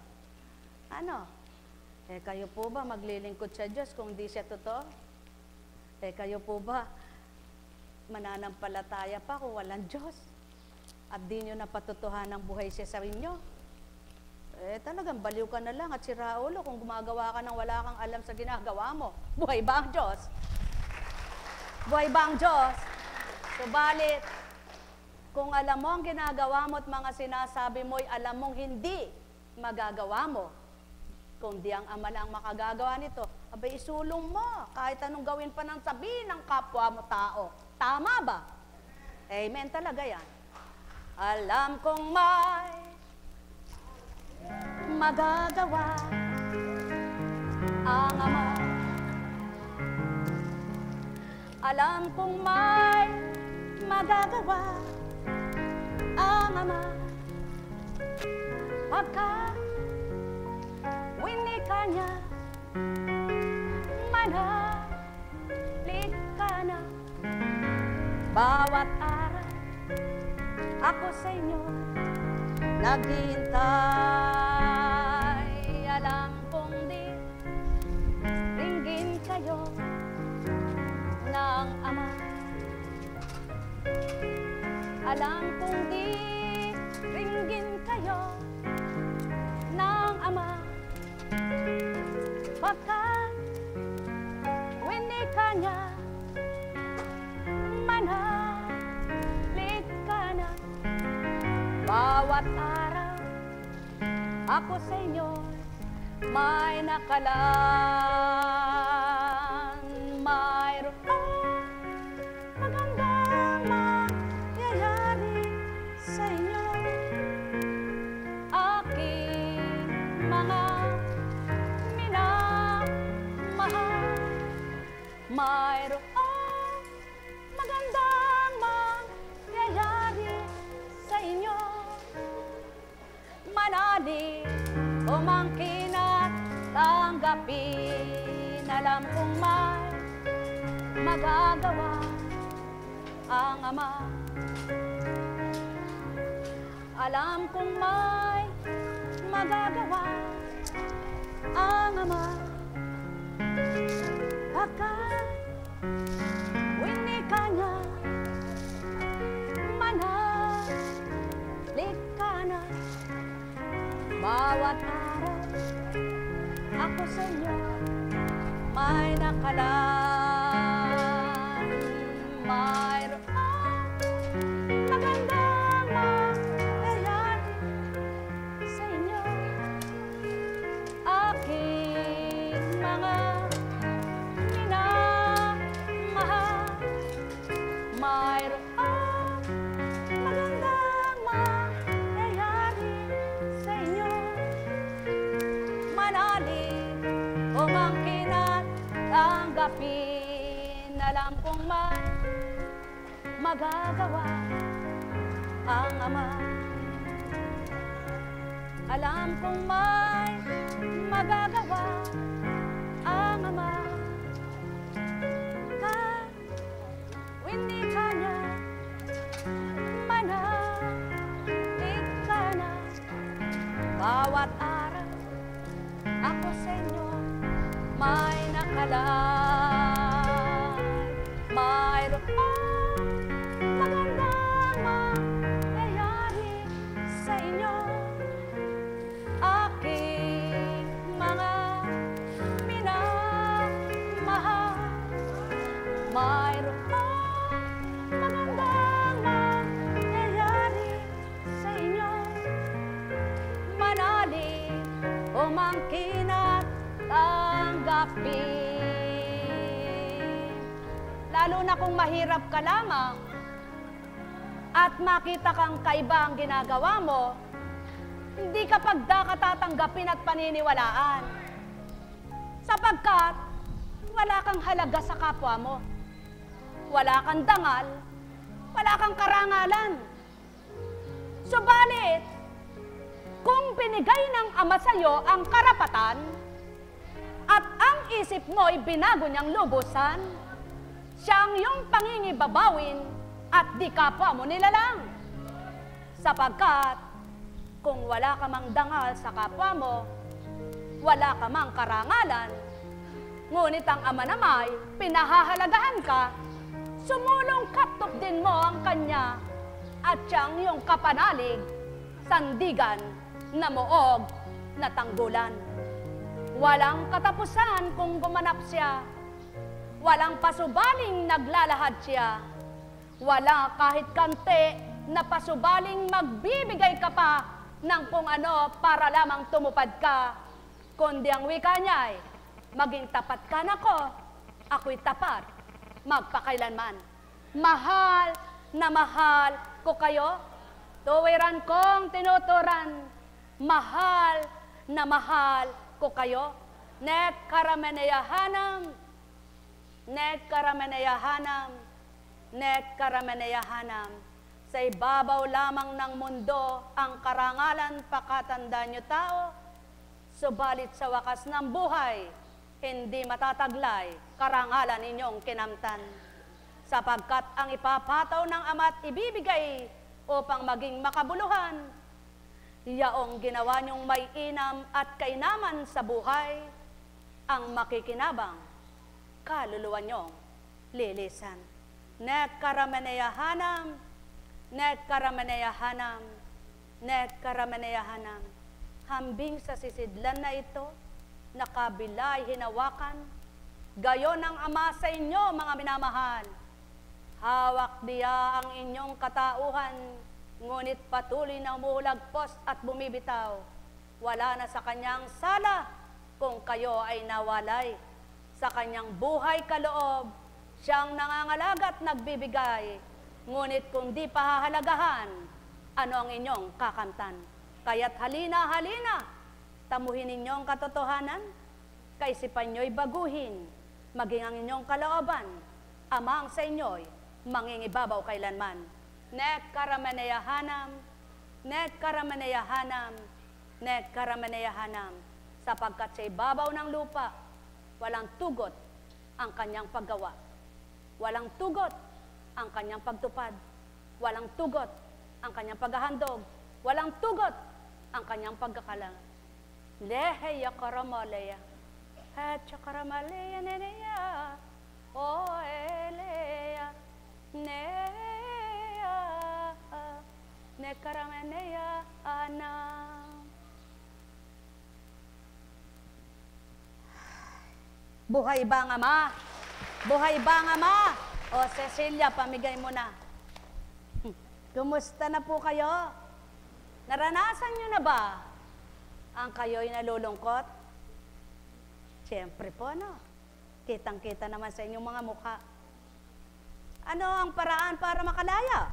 Ano? Kayo po ba maglilingkod sa Diyos kung di siya totoo? Kayo po ba mananampalataya pa kung walang Diyos? At di nyo napatutuhan ng buhay siya sa inyo? Talagang baliw ka na lang at sira ulo kung gumagawa ka ng wala kang alam sa ginagawa mo. Buhay ba ang Diyos? Buhay ba ang Diyos? Subalit, kung alam mo ang ginagawa mo at mga sinasabi mo'y alam mong hindi magagawa mo, kung di ang Ama lang makagagawa nito, abay isulong mo, kahit anong gawin pa ng sabihin ng kapwa mo tao. Tama ba? Amen talaga yan. Alam kong may magagawa ang Ama. Alam kong may magagawa ang Ama. Pagka winika niya, manahalik ka na. Bawat araw, ako sa inyo naghihintay. Alam kong di ringgin kayo ng Ama. Alam kong di ringgin kayo ng Ama. Pagkat winika niya, manahalik ka na. Bawat araw, ako sa inyo may nakalaan. Mayroong magandang mangyayari sa inyo. Aking mga minamahal, mayroong tanggapin. Alam kong may magagawa ang Ama. Alam kong may magagawa ang Ama. Pagkat winika niya, manalik ka na. Bawat araw ako sa inyo may nakalaan. Mayroon magandang mangyayari sa inyo. Aking mga minamahal, mayroon magandang mangyayari sa inyo. Manalig umangkin at tanggapin. Alam kong may magagawa ang Ama. Alam kong may magagawa ang Ama. Kahit winika niya, manalik ka na. Bawat araw ako sa inyo may nakalaan. Mayroon magandang mangyayari sa inyo. Aking mga minamahal, mayroon magandang mangyayari sa inyo. Manalig umangkin at tanggapin. Lalo na kung mahirap ka lamang at makita kang kaiba ang ginagawa mo, hindi ka pagdakatatanggapin at paniniwalaan. Sapagkat wala kang halaga sa kapwa mo. Wala kang dangal, wala kang karangalan. Subalit, kung binigay ng Ama sa iyo ang karapatan at ang isip mo'y binago niyang lubusan, siya ang iyong pangingibabawin at di kapwa mo nilalang. Sapagkat kung wala ka mang dangal sa kapwa mo, wala ka mang karangalan, ngunit ang Ama namay pinahahalagahan ka, sumulong katop din mo ang Kanya at siyang iyong kapanalig, sandigan na muog na tanggulan. Walang katapusan kung gumanap siya, walang pasubaling naglalahad siya, wala kahit kante na pasubaling magbibigay ka pa ng kung ano para lamang tumupad ka, kundi ang wika niya ay, maging tapat ka na ko, ako'y tapat, magpakailanman. Mahal na mahal ko kayo, tuwiran kong tinuturan, mahal na mahal ko kayo, nek karameneyahanam, nek karameneyahanam, nek karameneyahanam. Sa ibabaw lamang ng mundo ang karangalan pakatanda nyo tao, subalit sa wakas ng buhay, hindi matataglay karangalan ninyong kinamtan. Sapagkat ang ipapataw ng Ama't ibibigay upang maging makabuluhan, yaong ginawa niyong may inam at kainaman sa buhay, ang makikinabang, kaluluwa niyong lilisan. Nek karameneyahanam, nek karameneyahanam, nek karameneyahanam. Hambing sa sisidlan na ito, nakabilay hinawakan, gayon ang Ama sa inyo, mga minamahal. Hawak diya ang inyong katauhan, ngunit patuloy na umuhulagpos at bumibitaw. Wala na sa kanyang sala kung kayo ay nawalay. Sa kanyang buhay kaloob, siyang nangangalaga at nagbibigay. Ngunit kung di pahahalagahan, ano ang inyong kakamtan? Kaya't halina, halina, tamuhin ninyong katotohanan, kaisipan nyo'y baguhin, maging ang inyong kalooban, amang sa inyo'y mangingibabaw kailanman. Nek karameneyahanam, nek karameneyahanam, nek karameneyahanam. sapagkat sa ibabaw ng lupa, walang tugot ang kanyang paggawa. Walang tugot ang kanyang pagtupad. Walang tugot ang kanyang paghahandog. Walang tugot ang kanyang pagkakalang. Leheya karamaleya. Hecha karamaleya neneya. O eleya. Neya. Ne karameneya anam. Buhay ba ang Ama? Buhay ba ang Ama? O Cecilia, pamigay mo na. Kumusta na po kayo? Naranasan nyo na ba ang kayo'y nalulungkot? Siyempre po, no? Kitang-kita naman sa inyong mga mukha. Ano ang paraan para makalaya?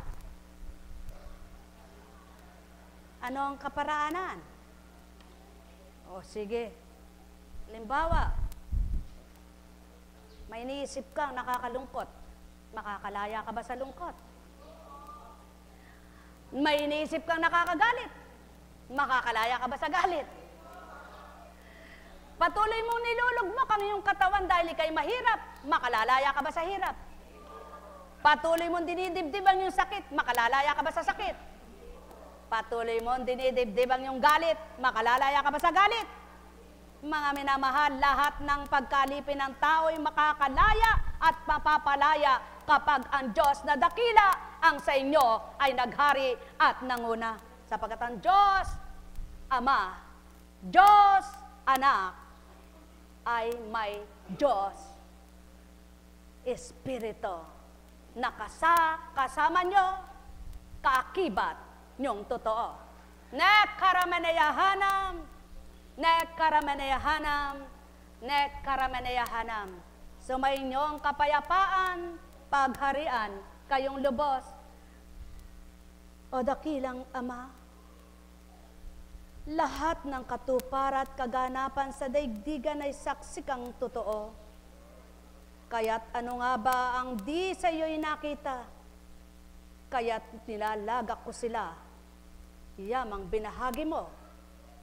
Ano ang kaparaanan? O sige, halimbawa, may iniisip kang nakakalungkot. Makakalaya ka ba sa lungkot? May iniisip kang nakakagalit. Makakalaya ka ba sa galit? Patuloy mong nilulugmok ang iyong katawan dahil ikay mahirap. Makalalaya ka ba sa hirap? Patuloy mong dinidibdib ang iyong sakit. Makalalaya ka ba sa sakit? Patuloy mong dinidibdib ang iyong galit. Makalalaya ka ba sa galit? Mga minamahal, lahat ng pagkalipin ng tao'y makakalaya at mapapalaya kapag ang Diyos na dakila ang sa inyo ay naghari at nanguna. Sapagkat ang Diyos Ama, Diyos Anak, ay may Diyos Espiritu na kasama nyo, kaakibat nyong totoo. Nekarameneyahanam, nekarameneyahanam, nekarameneyahanam. Sumainyo ang kapayapaan, pagharian, kayong lubos. O dakilang Ama, lahat ng katuparan at kaganapan sa daigdigan ay saksi kang totoo. Kaya't ano nga ba ang di sa iyo'y nakita? Kaya't nilalagak ko sila, yamang binahagi mo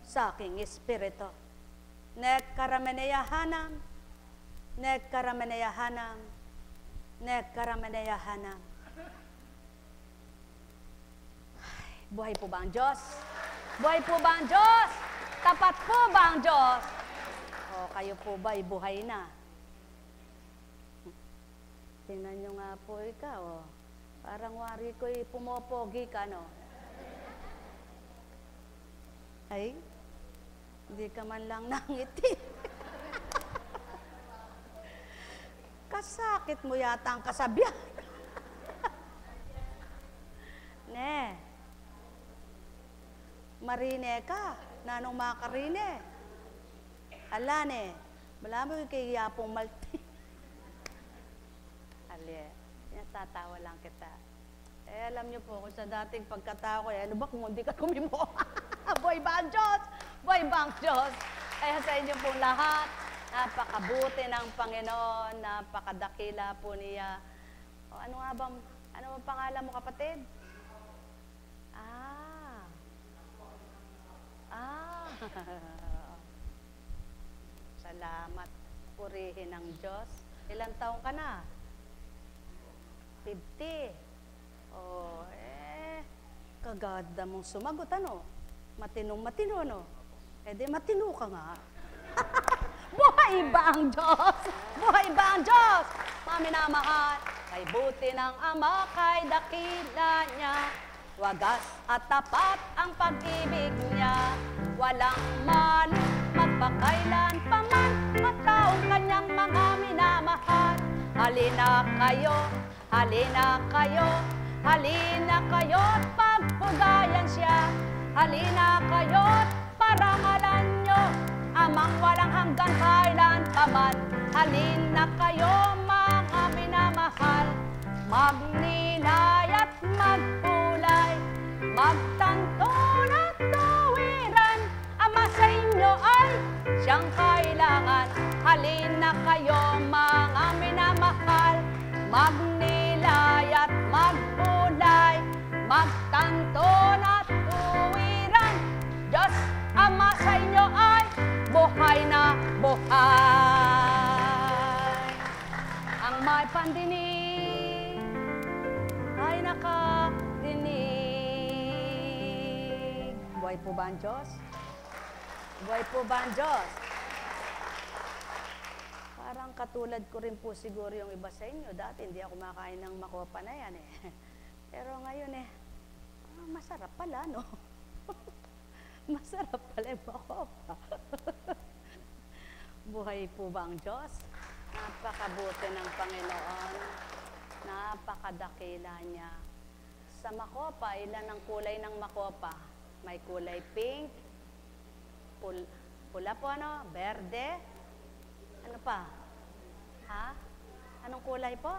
sa aking espiritu. Nekarameneyahanam, nekarameneyahanam, nekarameneyahanam. Buhay po ba ang Diyos? Buhay po ba ang Diyos? Tapat po ba ang Diyos? O kayo po ba'y buhay na? Tingnan nyo nga po ikaw, o. Parang wari ko'y pumopogi ka, no? Ay, hindi ka man lang nangiti. Kasakit mo yata ang kasabihan. Ne, marine ka, nanong makarine. Ala ne, wala mo kay yapong malti. Ali, tatawa lang kita. Eh, alam niyo po, kung sa dating pagkatao ko, ano ba kung hindi ka kumimo? Buhay ba ang Diyos? Buhay ba ang Diyos? Kaya sa inyo pong lahat, napakabuti ng Panginoon, napakadakila po niya. O, ano nga bang, ano ang pangalan mo, kapatid? Salamat. Purihin ng Diyos. Ilang taong ka na? 50. Oh, kagada mong sumagot, ano? Matinong-matino, no? Eh di matino ka nga. Buhay ba ang Diyos? Buhay ba ang Diyos? Maminamahal, kay buti ng Ama, kay dakila niya. Wagas at tapat ang pag-ibig niya. Walang mali, magpakailan pa man, at taong kanyang mga minamahal. Halina kayo, halina kayo, halina kayo't pagpugayan siya. Halina kayo't parangalan nyo, amang walang hanggang kailan pa man. Halina kayo mga minamahal, magninay at magpulay, magtanton at tuwiran. Ama sa inyo ay siyang kailangan. Halina kayo mga minamahal, magnilay at magpulay, magtanton at tuwiran. Diyos Ama sa inyo ay buhay. Ay pandinig, ay nakadinig. Buhay po ba ang Diyos? Buhay po ba ang Diyos? Parang katulad ko rin po siguro yung iba sa inyo. Dati hindi ako makain ng makopa na yan eh. Pero ngayon masarap pala, no? Masarap pala yung makopa. Buhay po ba ang Diyos? Napakabuti ng Panginoon. Napakadakila niya. Sa makopa, ilan ang kulay ng makopa? May kulay pink, pula po ano, berde, ano pa? Ha? Anong kulay po?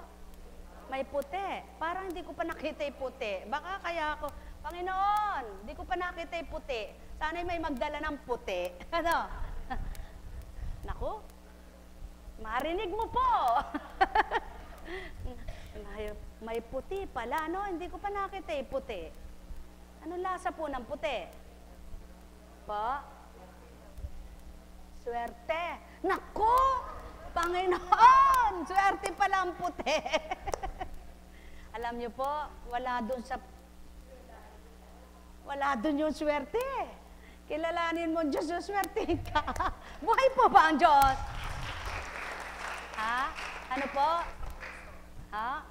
May puti. Parang hindi ko pa nakita yung puti. Baka kaya ako, Panginoon, hindi ko pa nakita yung puti. Sana'y may magdala ng puti. Ano? Naku, marinig mo po. May puti pala, no? Hindi ko pa nakita yung puti. Anong lasa po ng puti? Po? Swerte. Naku! Panginoon! Swerte pala ang puti. Alam niyo po, wala dun yung swerte. Kilalanin mo, Diyos, yung swerte ka. Buhay po ba ang Diyos? Ha? Ano po? Ha?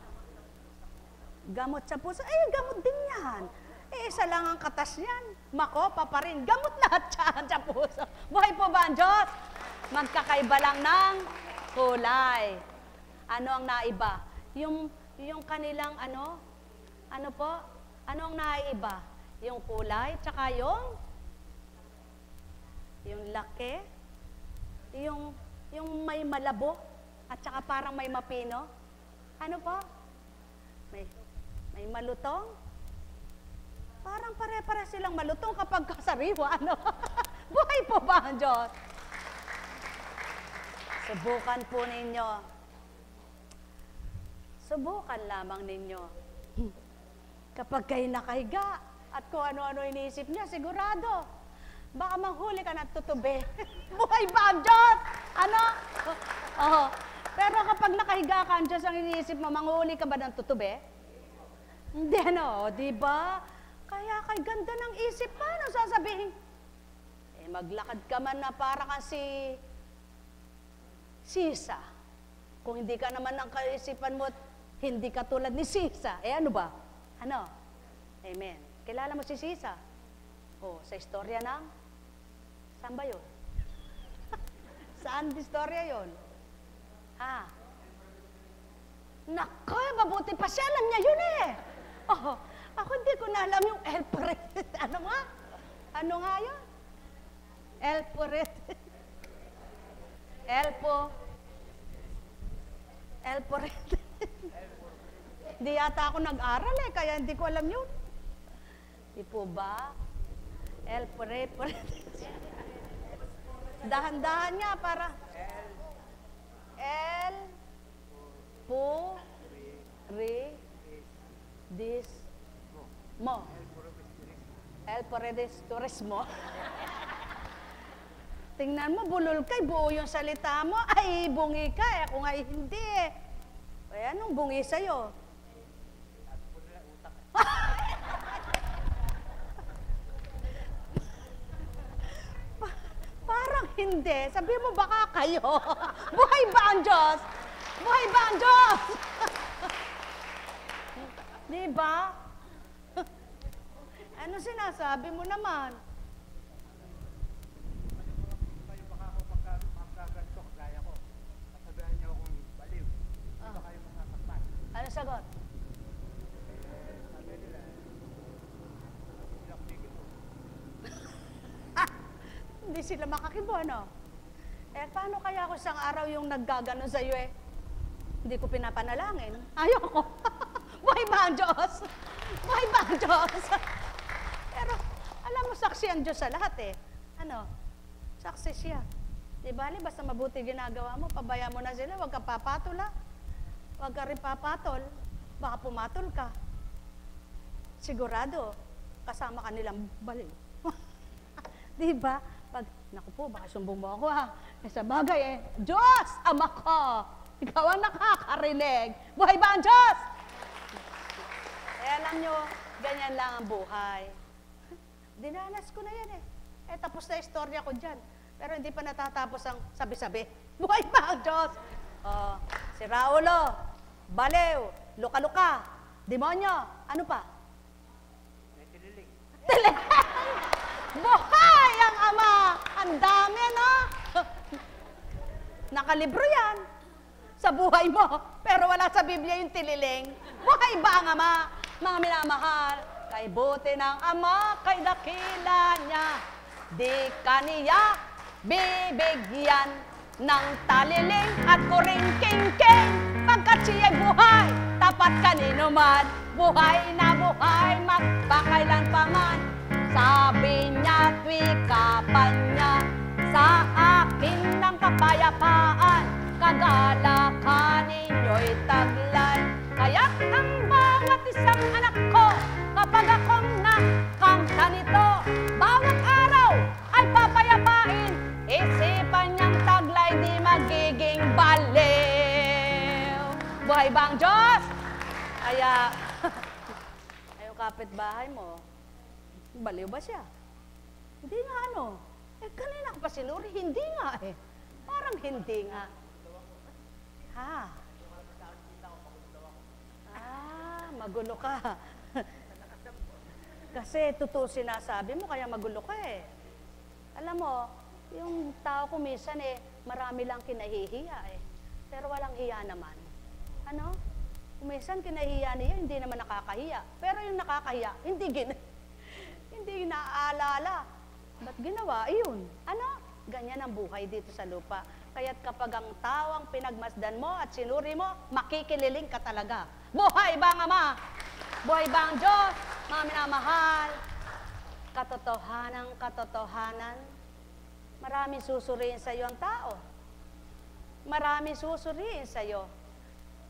Gamot sa puso? Eh, gamot din yan. Eh, isa lang ang katas yan. Makopa pa rin. Gamot lahat yan sa puso. Buhay po ba ang Diyos? Magkakaiba lang ng kulay. Ano ang naiba? Yung kanilang ano po? Ano ang naiba? Yung kulay, tsaka yung laki, yung may malabo, at saka parang may mapino. Ano po? May malutong. Parang pare-pare silang malutong kapag kasariwa, ano? Buhay po ba ang Diyos? Subukan po ninyo. Subukan lamang ninyo. Kapag kayo nakahiga at kung ano-ano iniisip niya, sigurado, baka manghuli ka ng tutubi. Buhay ba ang Diyos? Ano? Oh. Pero kapag nakahiga ka, ang Diyos ang iniisip mo, manghuli ka ba ng tutubi? Hindi, no? Diba? Kaya kay ganda ng isip pa, ano sasabihin? Eh, maglakad ka man na para kasi Sisa. Kung hindi ka naman ng kaisipan mo, hindi ka tulad ni Sisa. Eh, ano ba? Ano? Amen. Kilala mo si Sisa? O, sa istorya ng? Saan ba yun? Saan istorya yun? Ha? Naku, mabuti pa siya. Alam niya yun eh. Oh, ako hindi ko na alam yung Elporet. Ano nga? Ano nga yun? Elporet. Elporet. Hindi yata ako nag-aral eh, kaya hindi ko alam yun. Di po ba? Elporet. Dahan-dahan niya para El-Pu-Ri-Dis-Mo. El-Poredis-Turismo. Tingnan mo, bulol kay buo yung salita mo. Ay, bungi ka eh. Kung ay hindi eh. Ay, anong bungi sa'yo? Parang hindi. Sabi mo baka kayo. Buhay ba ang Diyos? Buhay ba ang Diyos? Di ba? Ano sinasabi mo naman? Kayo baka ako magkaganto kagaya ko. Kasabihan niyo akong baliw. Hindi ba kayo masasaktan? Ano sagot? Sabi nila, sila kumikibo. Hindi sila makakibo, ano? Eh, paano kaya ako isang araw yung naggaganon sa iyo eh? Hindi ko pinapanalangin. Ayoko. Buhay ba ang Diyos? Buhay ba ang Diyos? Pero, alam mo, saksi ang Diyos sa lahat eh. Ano? Saksi siya. Di ba? Basta mabuti ginagawa mo, pabaya mo na sila, huwag ka papatol ha. Huwag ka rin papatol. Baka pumatol ka. Sigurado, kasama ka nilang baliw. Di ba? Pag, naku po, baka sumbong mo ako ha. Eh, sa bagay eh, Diyos, Ama ko. Ikaw ang nakakarinig. Buhay ba ang Diyos? Eh, alam nyo, ganyan lang ang buhay. Dinanas ko na yan eh. Eh, tapos na istorya ko dyan. Pero hindi pa natatapos ang sabi-sabi. Buhay ba ang Diyos? Oh, si Raulo, baliw, luka-luka, demonyo, ano pa? May tiniling. Buhay ang Ama! Ang dami, no? Nakalibro yan sa buhay mo. Pero wala sa Biblia yung tililing. Buhay ba ang Ama? Mga minamahal, kay buti ng Ama, kay dakila niya. Di kaniya bibigyan ng taliling at kuring-king-king. Pagkat siya'y buhay, tapat kanino man. Buhay na buhay, magpakailan pa man. Sabi niya, wikapan niya, sa akin ng kapayapaan, kagalakan ninyo'y taglay. Kaya't ang bawat isang anak ko, kapag akong nakanta nito, bawat araw ay papayapain, isipan niyang taglay di magiging baliw. Buhay ba ang Diyos? Kaya, ayong kapitbahay mo, baliw ba siya? Hindi nga ano. Eh, kanina ko pa sinuri, hindi nga eh. Parang hindi nga. Ha? Ah, magulo ka. Kasi totoo sinasabi mo, kaya magulo ka eh. Alam mo, yung tao ko minsan eh, marami lang kinahihiya eh. Pero walang hiya naman. Ano? Minsan kinahihiya niya, hindi naman nakakahiya. Pero yung nakakahiya, hindi naaalala. Ba't ginawa? Iyon. Ano? Ganyan ang buhay dito sa lupa. Kaya't kapag ang tawang pinagmasdan mo at sinuri mo, makikililing ka talaga. Buhay ba ang Ama? Buhay ba ang Diyos? Mga minamahal, katotohanan, maraming susuriin sa iyo ang tao. Maraming susuriin sa iyo.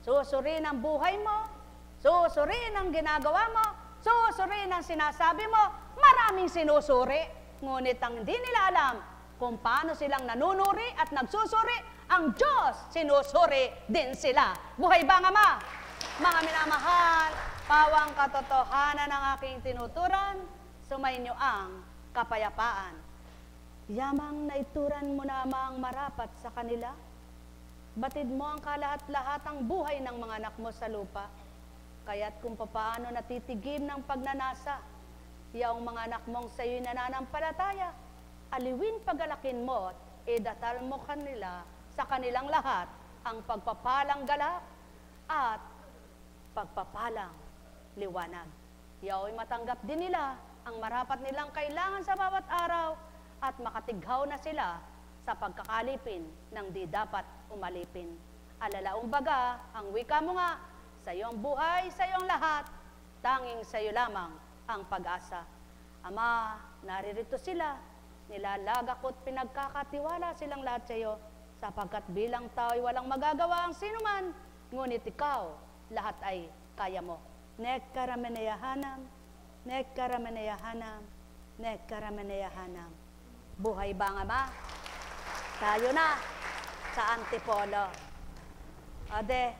Susuriin ang buhay mo, susuriin ang ginagawa mo, susuriin ang sinasabi mo, maraming sinusuri. Ngunit ang hindi nila alam kung paano silang nanunuri at nagsusuri, ang Diyos sinusuri din sila. Buhay ba ang Ama? Mga minamahal, pawang katotohanan ng aking tinuturan, sumainyo ang kapayapaan. Yamang naituran mo namang marapat sa kanila, batid mo ang kalahat-lahatang buhay ng mga anak mo sa lupa. Kaya't kung papaano natitigim ng pagnanasa, yaong mga anak mong sa'yo'y nananampalataya, aliwin pagalakin mo at idatal mo kanila sa kanilang lahat ang pagpapalang galak at pagpapalang liwanag. Yao'y matanggap din nila ang marapat nilang kailangan sa bawat araw at makatighaw na sila sa pagkakalipin ng di dapat umalipin. Alalaong baga, ang wika mo nga, sa iyong buhay, sa iyong lahat, tanging sa iyo lamang ang pag-asa. Ama, naririto sila, nilalagako't pinagkakatiwala silang lahat sa iyo, sapagkat bilang tao'y walang magagawa ang sinuman, ngunit ikaw, lahat ay kaya mo. Nekkarameneyahanam, nekkarameneyahanam, nekkarameneyahanam. Buhay ba ang Ama? Tayo na sa Antipolo. Ade,